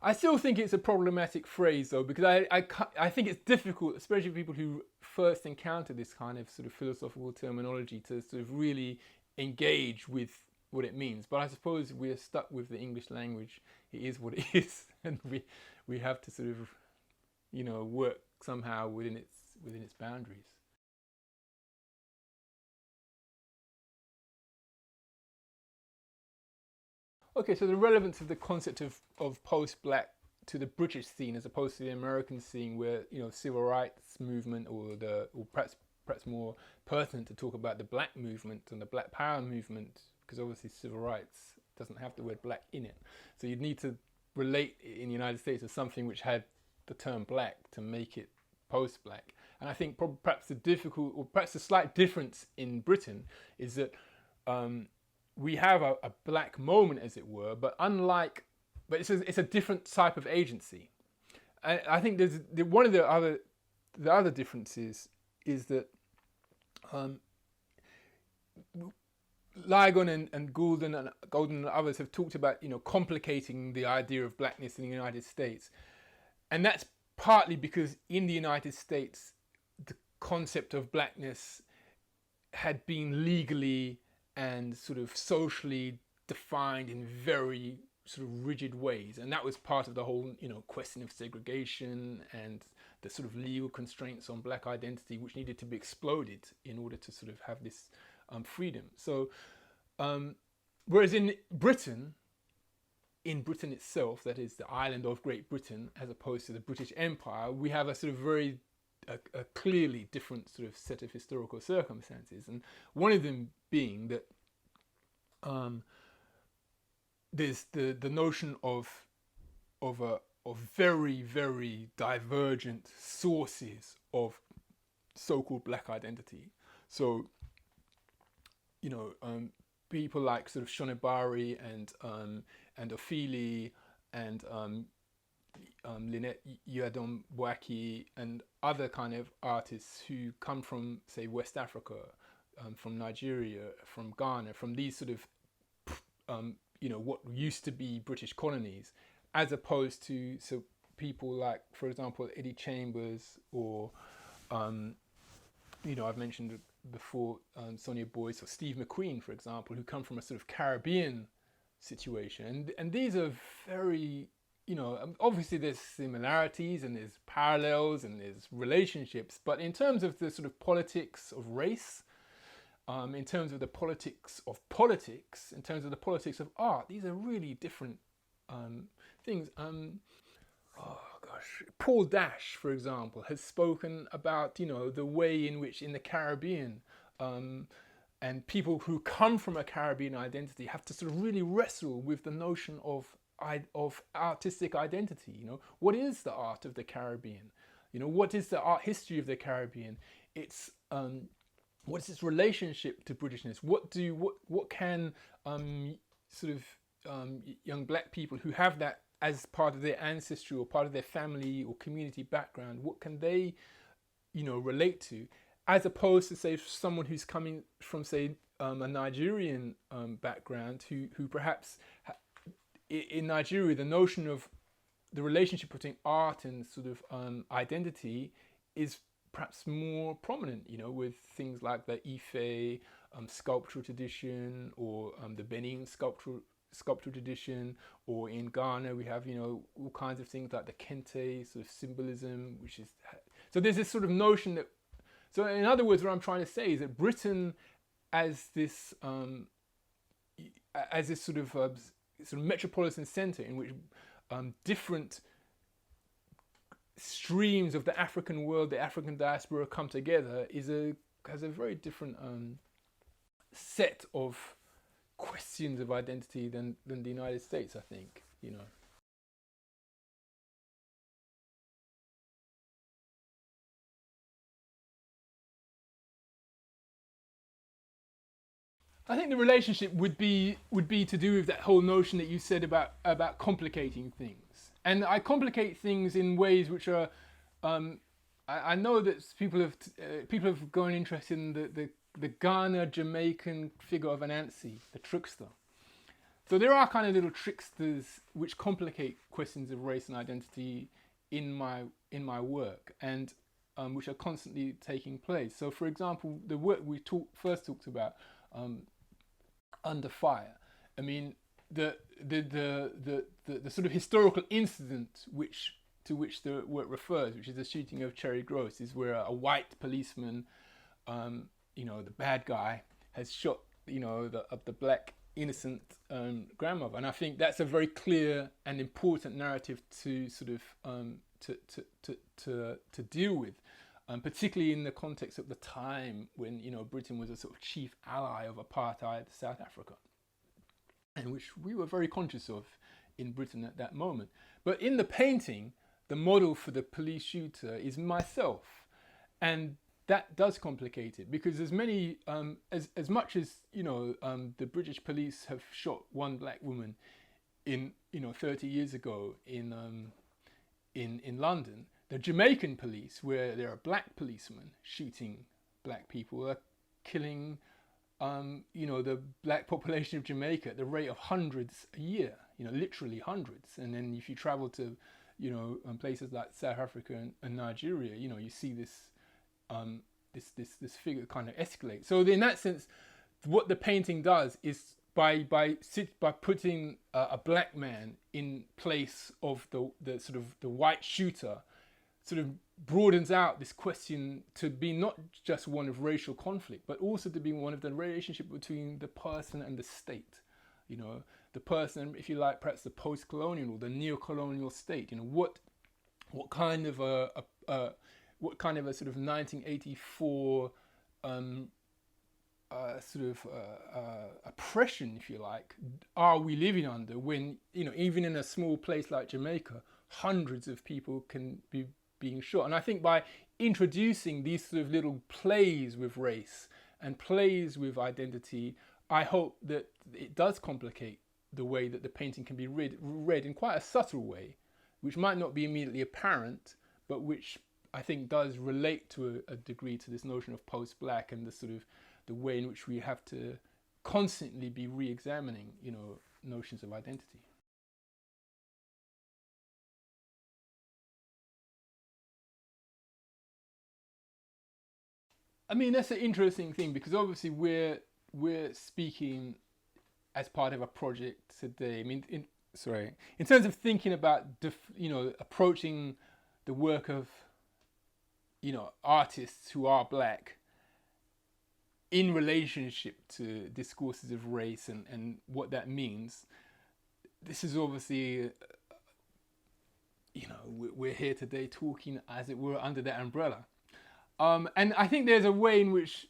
I still think it's a problematic phrase, though, because I think it's difficult, especially for people who first encounter this kind of sort of philosophical terminology, to sort of really engage with what it means. But I suppose we're stuck with the English language. It is what it is, and we have to sort of, work somehow within its boundaries. Okay, so the relevance of the concept of post-black to the British scene as opposed to the American scene, where civil rights movement, or perhaps more pertinent to talk about the black movement and the Black Power movement, because obviously civil rights doesn't have the word black in it. So you'd need to relate in the United States to something which had the term black to make it post-black. And I think perhaps the slight difference in Britain is that we have a black moment, as it were, but it's a different type of agency. And I think there's one of the other differences is that Ligon and Golden and others have talked about complicating the idea of blackness in the United States, and that's partly because in the United States the concept of blackness had been legally and sort of socially defined in very sort of rigid ways, and that was part of the whole question of segregation and the sort of legal constraints on black identity, which needed to be exploded in order to sort of have this freedom. So whereas in Britain itself, that is the island of Great Britain, as opposed to the British Empire, we have a sort of very a clearly different sort of set of historical circumstances, and one of them being that there's the notion of very, very divergent sources of so-called black identity. So people like sort of Shonibari and Ofili and Lynette Yiadom Boaki and other kind of artists who come from, say, West Africa, from Nigeria, from Ghana, from these sort of what used to be British colonies, as opposed to people like, for example, Eddie Chambers, or I've mentioned before Sonia Boyce or Steve McQueen, for example, who come from a sort of Caribbean situation, and these are very obviously there's similarities and there's parallels and there's relationships, but in terms of the sort of politics of race, in terms of the politics of politics, in terms of the politics of art, these are really different things. Paul Dash, for example, has spoken about the way in which in the Caribbean and people who come from a Caribbean identity have to sort of really wrestle with the notion of artistic identity. What is the art of the Caribbean? What is the art history of the Caribbean? It's what is its relationship to Britishness? What can young black people who have that as part of their ancestry or part of their family or community background, what can they relate to, as opposed to, say, someone who's coming from, say, a Nigerian background who perhaps in Nigeria the notion of the relationship between art and sort of identity is perhaps more prominent, with things like the Ife sculptural tradition, or the Benin sculptural tradition, or in Ghana we have all kinds of things like the Kente sort of symbolism, which is, so there's this sort of notion that, so in other words, what I'm trying to say is that Britain as this sort of metropolitan center in which different streams of the African world, the African diaspora, come together, has a very different set of questions of identity than the United States, I think. I think the relationship would be to do with that whole notion that you said about complicating things. And I complicate things in ways which are I know that people have grown interested in the Ghana Jamaican figure of Anansi, the trickster. So there are kind of little tricksters which complicate questions of race and identity in my work, and which are constantly taking place. So, for example, the work we first talked about, Under Fire. I mean, the sort of historical incident to which the work refers, which is the shooting of Cherry Gross, is where a white policeman, the bad guy, has shot, the black innocent grandmother, and I think that's a very clear and important narrative to sort of to deal with, particularly in the context of the time when Britain was a sort of chief ally of apartheid South Africa, and which we were very conscious of in Britain at that moment. But in the painting, the model for the police shooter is myself, and that does complicate it, because as much as the British police have shot one black woman in 30 years ago in London, the Jamaican police, where there are black policemen shooting black people, are killing the black population of Jamaica at the rate of hundreds a year, literally hundreds. And then if you travel to places like South Africa and Nigeria, you see this this figure kind of escalate. So in that sense, what the painting does is by putting a black man in place of the sort of the white shooter, sort of broadens out this question to be not just one of racial conflict, but also to be one of the relationship between the person and the state. The person, if you like, perhaps the post-colonial or the neo-colonial state. What kind of a sort of 1984 oppression, if you like, are we living under when, even in a small place like Jamaica, hundreds of people can be being shot? And I think by introducing these sort of little plays with race and plays with identity, I hope that it does complicate the way that the painting can be read in quite a subtle way, which might not be immediately apparent, but which I think does relate to a degree to this notion of post-black and the sort of the way in which we have to constantly be re-examining, notions of identity. I mean, that's an interesting thing, because obviously we're speaking as part of a project today. I mean, in terms of thinking about approaching the work of artists who are black in relationship to discourses of race and what that means, this is obviously we're here today talking, as it were, under that umbrella. And I think there's a way in which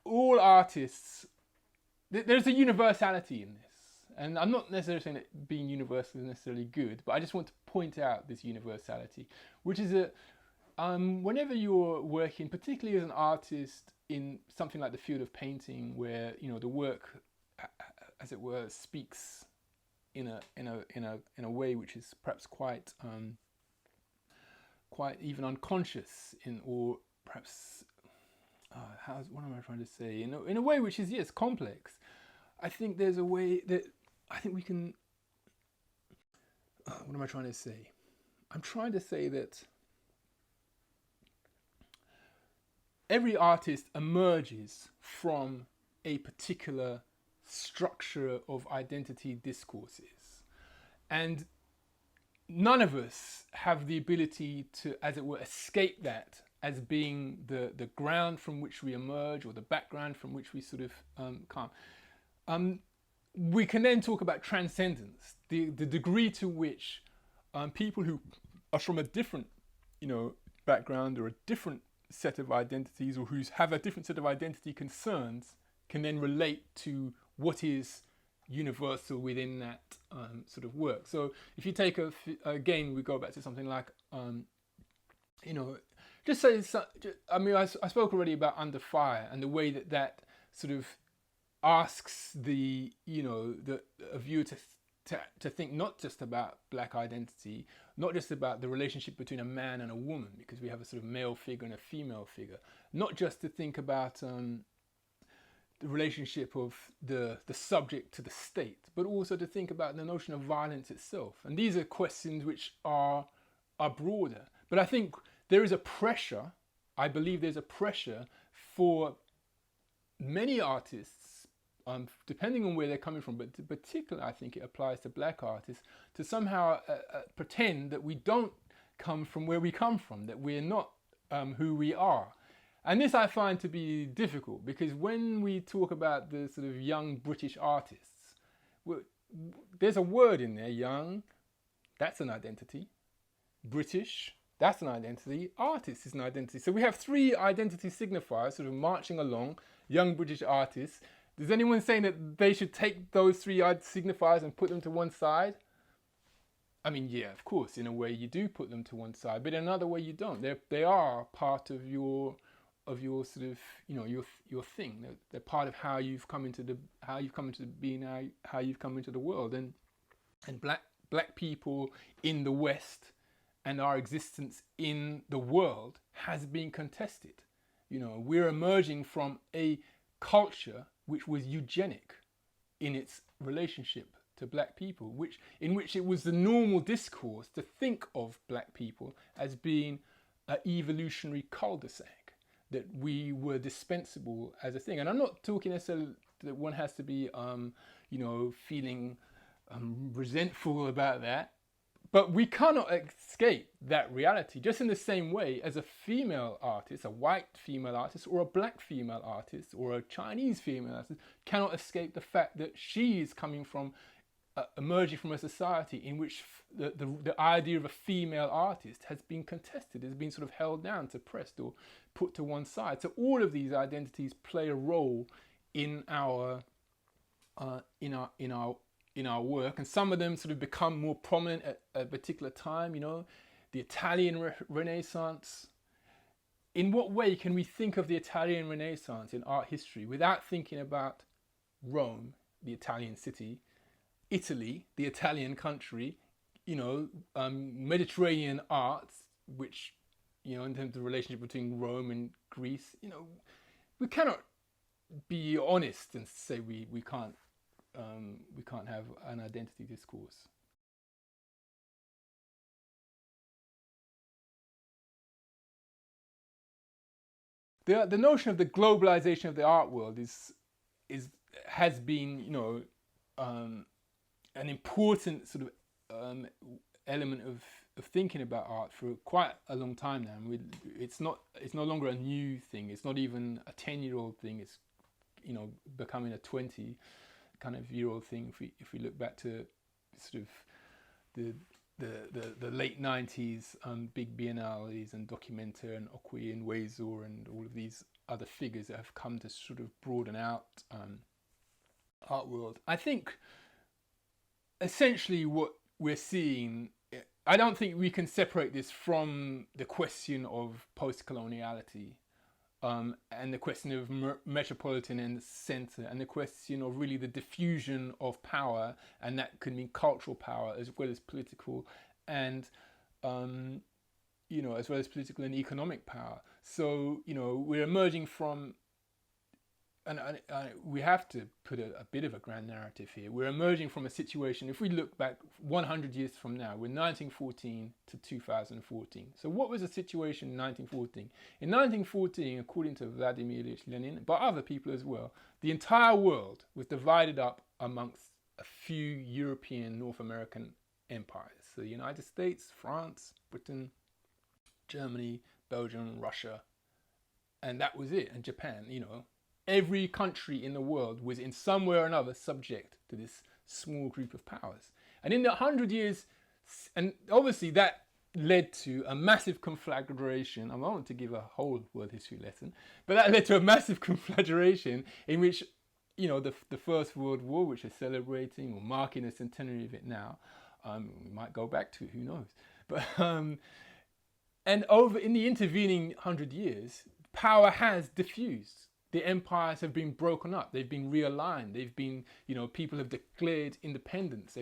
all artists, there's a universality in this. And I'm not necessarily saying that being universal is necessarily good, but I just want to point out this universality, which is that whenever you're working, particularly as an artist in something like the field of painting, where the work, as it were, speaks in a way which is perhaps quite even unconscious, or perhaps what am I trying to say? In a way which is, yes, complex. I think there's a way that I think we can. What am I trying to say? I'm trying to say that every artist emerges from a particular structure of identity discourses, and none of us have the ability to, as it were, escape that as being the ground from which we emerge, or the background from which we sort of come. We can then talk about transcendence, the degree to which people who are from a different, background, or a different set of identities, or who have a different set of identity concerns, can then relate to what is universal within that sort of work. So if you take again, we go back to something like, just say, I mean, I spoke already about Under Fire, and the way that sort of asks the viewer to to think not just about black identity, not just about the relationship between a man and a woman, because we have a sort of male figure and a female figure, not just to think about the relationship of the subject to the state, but also to think about the notion of violence itself. And these are questions which are broader. But I think there is a pressure, I believe there's a pressure for many artists, depending on where they're coming from, but particularly I think it applies to black artists, to somehow pretend that we don't come from where we come from, that we're not who we are. And this I find to be difficult, because when we talk about the sort of young British artists, there's a word in there, young, that's an identity. British, that's an identity. Artist is an identity. So we have three identity signifiers sort of marching along, young British artists. Is anyone saying that they should take those three signifiers and put them to one side? I mean, yeah, of course, in a way you do put them to one side, but in another way you don't. They are part of your sort of, you know, your thing. They're part of how you've come into being, how you've come into the world. And black people in the West and our existence in the world has been contested. You know, we're emerging from a culture which was eugenic in its relationship to black people, in which it was the normal discourse to think of black people as being an evolutionary cul-de-sac, that we were dispensable as a thing. And I'm not talking necessarily that one has to be, you know, feeling resentful about that, but we cannot escape that reality, just in the same way as a female artist, a white female artist, or a black female artist, or a Chinese female artist, cannot escape the fact that she is coming from, emerging from a society in which the idea of a female artist has been contested, has been sort of held down, suppressed, or put to one side. So all of these identities play a role in our work, and some of them sort of become more prominent at a particular time. You know, the Italian Renaissance. In what way can we think of the Italian Renaissance in art history without thinking about Rome, the Italian city, Italy, the Italian country, you know, Mediterranean arts, which, you know, in terms of the relationship between Rome and Greece, you know, we cannot be honest and say we can't have an identity discourse. The notion of the globalization of the art world has been, you know, an important sort of element of thinking about art for quite a long time now. It's no longer a new thing. It's not even a 10-year-old thing. It's, you know, becoming a 20 kind of year-old thing. If we look back to sort of the late 90s big biennales and Documenta and Okwi and Weizur and all of these other figures that have come to sort of broaden out art world. I think essentially what we're seeing, I don't think we can separate this from the question of post-coloniality and the question of metropolitan and centre, and the question of really the diffusion of power, and that could mean cultural power as well as political, and you know, as well as political and economic power. So, you know, we're emerging from, and we have to put a bit of a grand narrative here. We're emerging from a situation, if we look back 100 years from now, we're 1914 to 2014. So what was the situation in 1914? In 1914, according to Vladimir Ilyich Lenin, but other people as well, the entire world was divided up amongst a few European, North American empires. So the United States, France, Britain, Germany, Belgium, Russia, and that was it. And Japan, you know. Every country in the world was in some way or another subject to this small group of powers. And in the 100 years, and obviously that led to a massive conflagration. I don't want to give a whole world history lesson, but that led to a massive conflagration in which, you know, the First World War, which is celebrating or marking a centenary of it now, we might go back to it, who knows. But and over in the intervening 100 years, power has diffused. the empires have been broken up. They've been realigned. They've been, people have declared independence.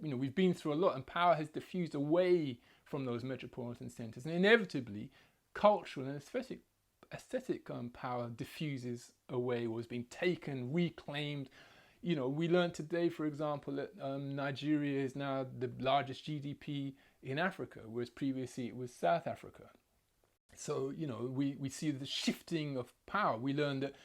We've been through a lot, and power has diffused away from those metropolitan centers. And inevitably, cultural and aesthetic power diffuses away, or has been taken, reclaimed. We learned today, for example, that Nigeria is now the largest GDP in Africa, whereas previously it was South Africa. So, we see the shifting of power. We learned that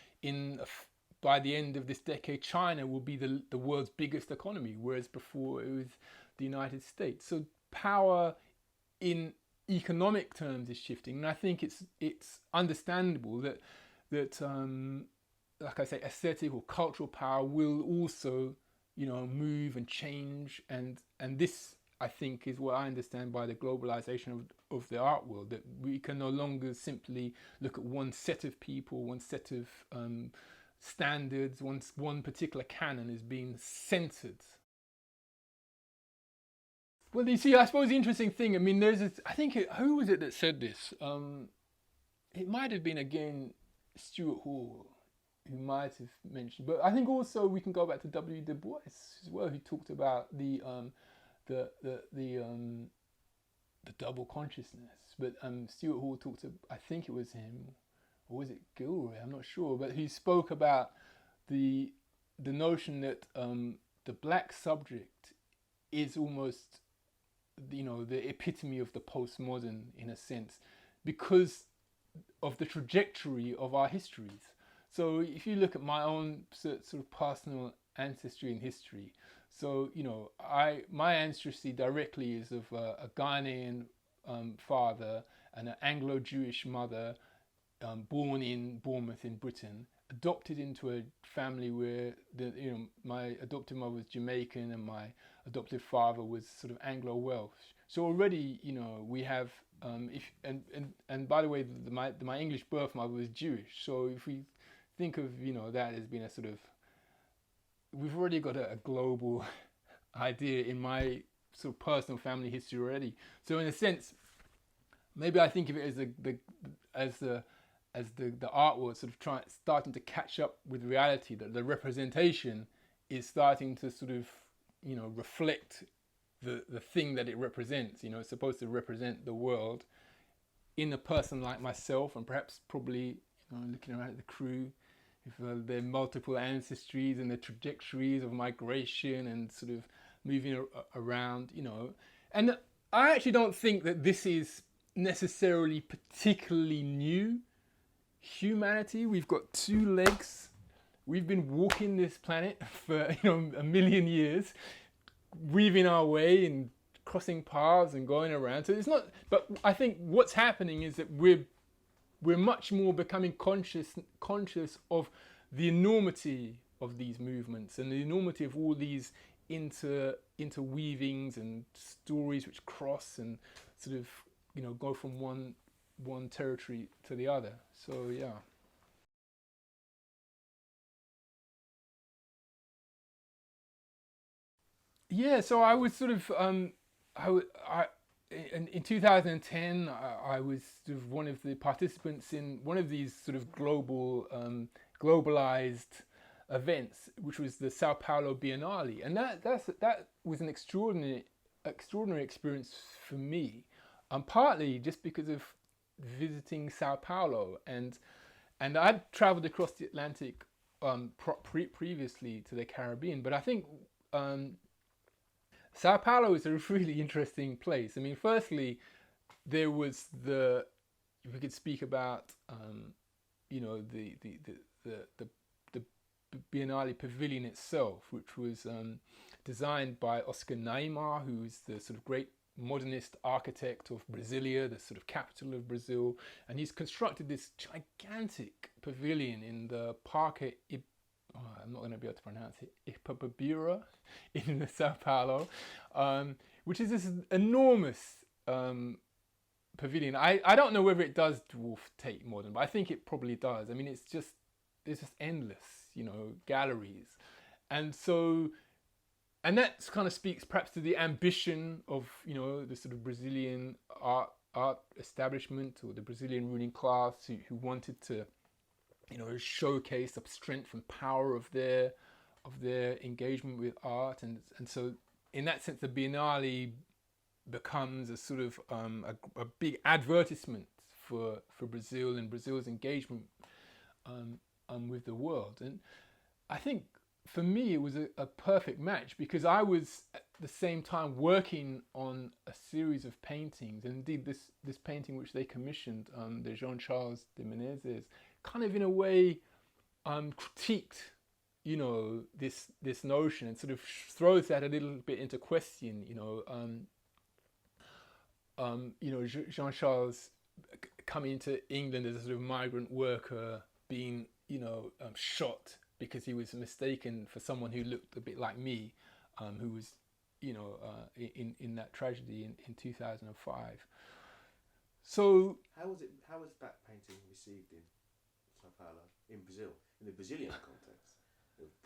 by the end of this decade, China will be the world's biggest economy, whereas before it was the United States. So power in economic terms is shifting. And I think it's understandable that like I say, aesthetic or cultural power will also, move and change. And this, I think, is what I understand by the globalization of the art world, that we can no longer simply look at one set of people, one set of standards, one particular canon is being censored. Well, you see, I suppose the interesting thing, who was it that said this? It might have been, again, Stuart Hall, who might have mentioned, but I think also we can go back to W. Du Bois as well, who talked about the double consciousness. But Stuart Hall talked to, I think it was him, or was it Gilroy? I'm not sure, but he spoke about the notion that the black subject is almost, the epitome of the postmodern in a sense, because of the trajectory of our histories. So if you look at my own sort of personal ancestry and history, so my ancestry directly is of a Ghanaian father and an Anglo-Jewish mother, born in Bournemouth in Britain, adopted into a family where my adopted mother was Jamaican and my adoptive father was sort of Anglo-Welsh. So already, we have and by the way, my English birth mother was Jewish. So if we think of that as being a sort of, we've already got a global idea in my sort of personal family history already. So in a sense, maybe I think of it as the art world sort of starting to catch up with reality, that the representation is starting to sort of reflect the thing that it represents. It's supposed to represent the world in a person like myself, and perhaps probably looking around at the crew, if their multiple ancestries and the trajectories of migration and sort of moving around, and I actually don't think that this is necessarily particularly new. Humanity, we've got two legs. We've been walking this planet for a million years, weaving our way and crossing paths and going around. So it's not, but I think what's happening is that we're much more becoming conscious of the enormity of these movements and the enormity of all these interweavings and stories which cross and sort of go from one territory to the other. So yeah. Yeah, so I was sort of in 2010 I was sort of one of the participants in one of these sort of globalized events, which was the Sao Paulo Biennale, and that was an extraordinary experience for me, partly just because of visiting Sao Paulo, and I'd traveled across the Atlantic previously to the Caribbean, but I think Sao Paulo is a really interesting place. I mean, firstly, there was if we could speak about the Biennale pavilion itself, which was designed by Oscar Niemeyer, who's the sort of great modernist architect of Brasilia, the sort of capital of Brazil, and he's constructed this gigantic pavilion in the Parque I'm not going to be able to pronounce it, Ibirapuera in Sao Paulo, which is this enormous pavilion. I don't know whether it does dwarf Tate Modern, but I think it probably does. I mean, it's just endless, galleries. And so, and that kind of speaks perhaps to the ambition of, the sort of Brazilian art establishment, or the Brazilian ruling class who wanted to showcase the strength and power of their engagement with art, and so in that sense, the Biennale becomes a sort of a big advertisement for Brazil and Brazil's engagement with the world. And I think for me it was a perfect match, because I was at the same time working on a series of paintings, and indeed this painting which they commissioned, the Jean-Charles de Menezes, kind of in a way critiqued this notion, and sort of throws that a little bit into question. Jean-Charles coming into England as a sort of migrant worker, being shot because he was mistaken for someone who looked a bit like me, who was in that tragedy in 2005. So how was that painting received in Sao Paulo, in Brazil, in the Brazilian context,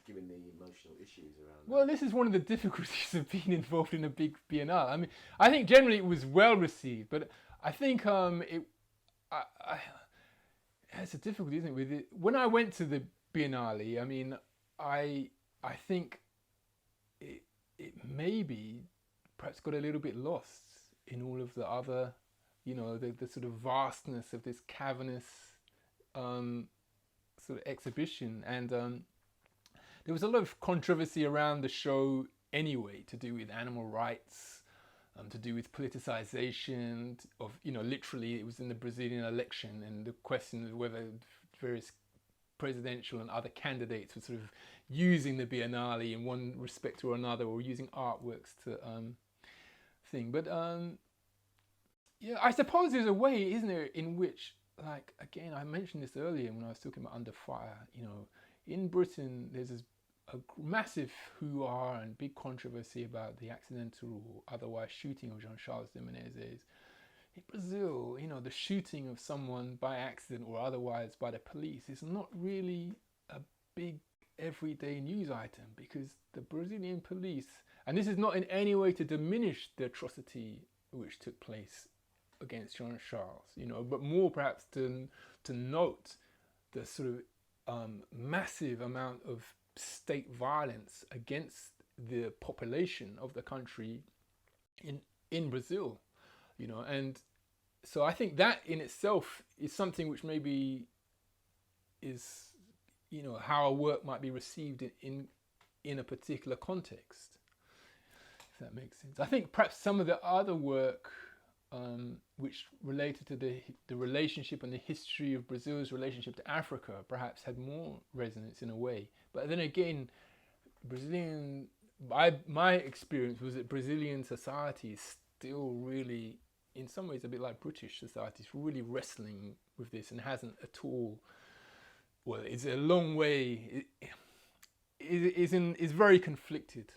given the emotional issues around Well, this is one of the difficulties of being involved in a big Biennale. I mean, I think generally it was well received, but I think it's a difficulty, isn't it, with it? When I went to the Biennale, I mean, I think it maybe perhaps got a little bit lost in all of the other, the sort of vastness of this cavernous sort of exhibition. And there was a lot of controversy around the show anyway, to do with animal rights, to do with politicization of, literally it was in the Brazilian election, and the question of whether various presidential and other candidates were sort of using the Biennale in one respect or another, or using artworks to thing. But yeah, I suppose there's a way, isn't there, in which, like, again, I mentioned this earlier when I was talking about Under Fire, in Britain there's a massive hoo-ha and big controversy about the accidental or otherwise shooting of Jean-Charles de Menezes. In Brazil, the shooting of someone by accident or otherwise by the police is not really a big everyday news item, because the Brazilian police, and this is not in any way to diminish the atrocity which took place against Jean-Charles, but more perhaps to note the sort of massive amount of state violence against the population of the country in Brazil, and so I think that in itself is something which maybe is, how a work might be received in a particular context, if that makes sense. I think perhaps some of the other work which related to the relationship and the history of Brazil's relationship to Africa perhaps had more resonance in a way. But then again, my experience was that Brazilian society is still really, in some ways, a bit like British society. It's really wrestling with this and hasn't at all. Well, it's a long way. It's very conflicted,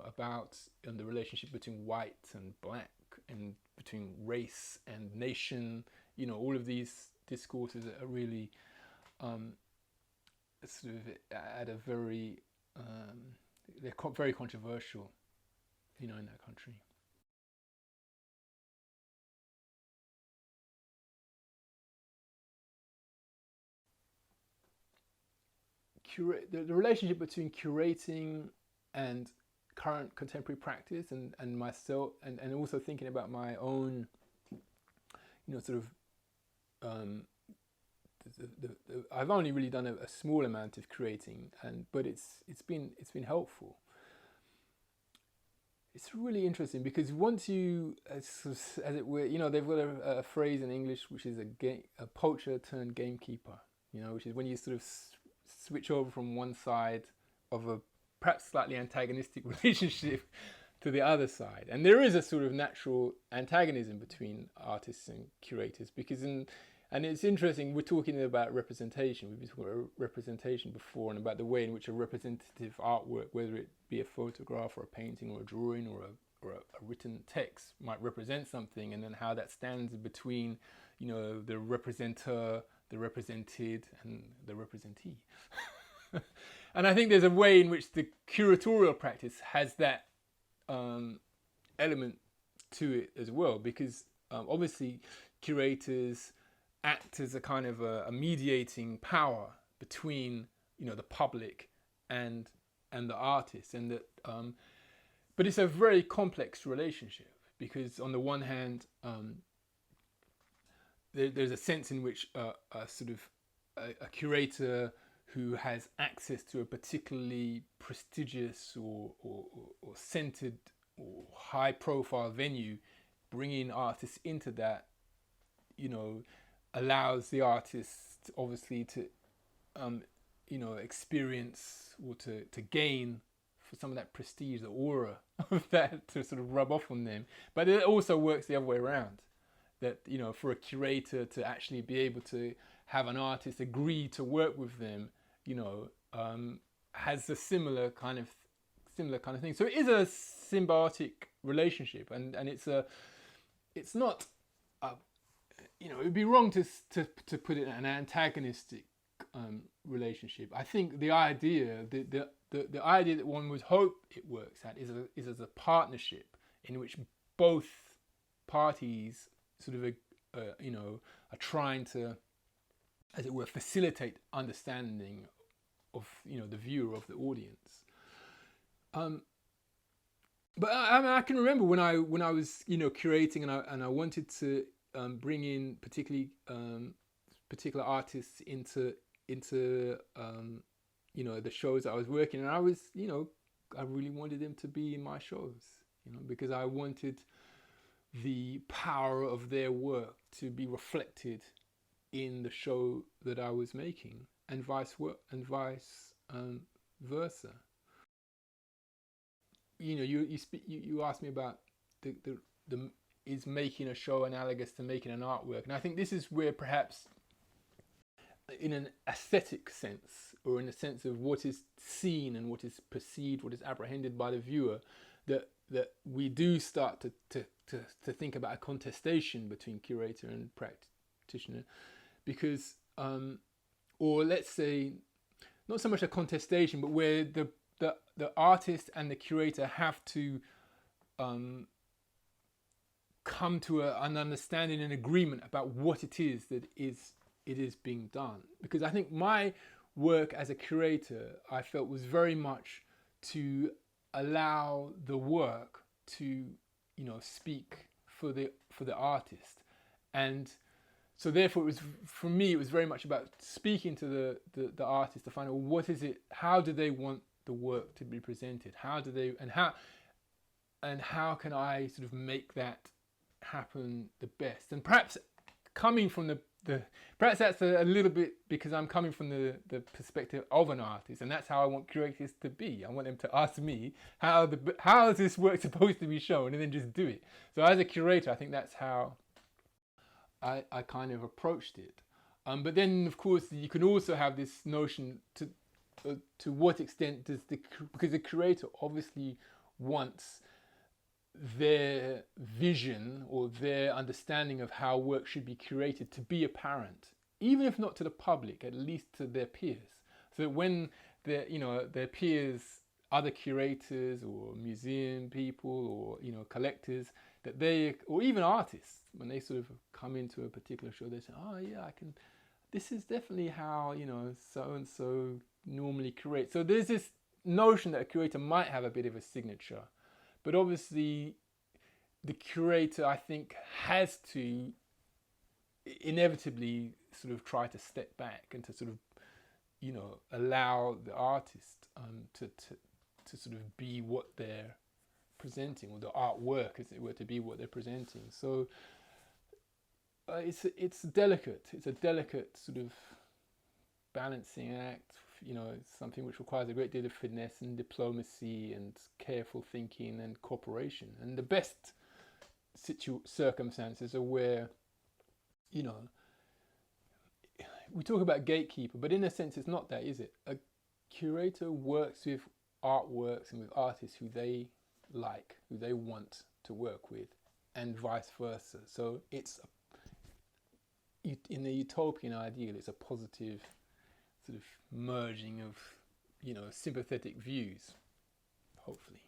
about the relationship between white and black, and between race and nation. All of these discourses are really sort of at a very they're very controversial, in that country. The relationship between curating and current contemporary practice, and myself, and also thinking about my own, sort of I've only really done a small amount of curating, but it's been helpful. It's really interesting, because once you, as it were, they've got a phrase in English which is a poacher turned gamekeeper, which is when you sort of switch over from one side of a perhaps slightly antagonistic relationship to the other side. And there is a sort of natural antagonism between artists and curators, because and it's interesting, we're talking about representation. We've been talking about representation before, and about the way in which a representative artwork, whether it be a photograph or a painting or a drawing or a written text, might represent something, and then how that stands between, the representer, the represented, and the representee. And I think there's a way in which the curatorial practice has that element to it as well, because obviously curators act as a kind of a mediating power between, you know, the public and the artist, and that but it's a very complex relationship, because on the one hand there's a sense in which a sort of a curator who has access to a particularly prestigious or centered or high profile venue, bringing artists into that, you know, allows the artist obviously to you know, experience or to gain for some of that prestige, the aura of that, to sort of rub off on them. But it also works the other way around, that, you know, for a curator to actually be able to have an artist agree to work with them, you know, has a similar kind of thing. So it is a symbiotic relationship, and it's not you know, it would be wrong to put it in an antagonistic relationship. I think the idea that one would hope it works at is as a partnership in which both parties sort of you know, are trying to, as it were, facilitate understanding of, you know, the viewer, of the audience. But I can remember when I was, you know, curating, and I wanted to bring in particular artists into you know, the shows that I was working, and I was, you know, I really wanted them to be in my shows, you know, because I wanted the power of their work to be reflected in the show that I was making, and vice versa. You know, you asked me about the is making a show analogous to making an artwork, and I think this is where perhaps, in an aesthetic sense, or in a sense of what is seen and what is perceived, what is apprehended by the viewer, that we do start to think about a contestation between curator and practitioner, because or let's say not so much a contestation, but where the artist and the curator have to come to an understanding and agreement about what it is that it is being done. Because I think my work as a curator, I felt, was very much to allow the work to, you know, speak for the artist. And so therefore, it was, for me, it was very much about speaking to the artist to find out, what is it, how do they want the work to be presented? How do they, and how can I sort of make that happen the best? And perhaps coming from the perhaps that's a little bit because I'm coming from the perspective of an artist, and that's how I want curators to be. I want them to ask me, how is this work supposed to be shown, and then just do it. So as a curator, I think that's how I kind of approached it. But then, of course, you can also have this notion to what extent does because the curator obviously wants their vision or their understanding of how work should be curated to be apparent, even if not to the public, at least to their peers. So that when their peers, other curators or museum people or, you know, collectors, that they, or even artists, when they sort of come into a particular show, they say, oh yeah, this is definitely how, you know, so and so normally curate. So there's this notion that a curator might have a bit of a signature. But obviously, the curator, I think, has to inevitably sort of try to step back and to sort of, you know, allow the artist to sort of be what they're presenting, or the artwork, as it were, to be what they're presenting. So it's delicate. It's a delicate sort of balancing act. You know, it's something which requires a great deal of finesse and diplomacy and careful thinking and cooperation. And the best circumstances are where, you know, we talk about gatekeeper, but in a sense it's not that, is it? A curator works with artworks and with artists who they like, who they want to work with, and vice versa. So it's, in the utopian ideal, it's a positive sort of merging of, you know, sympathetic views, hopefully.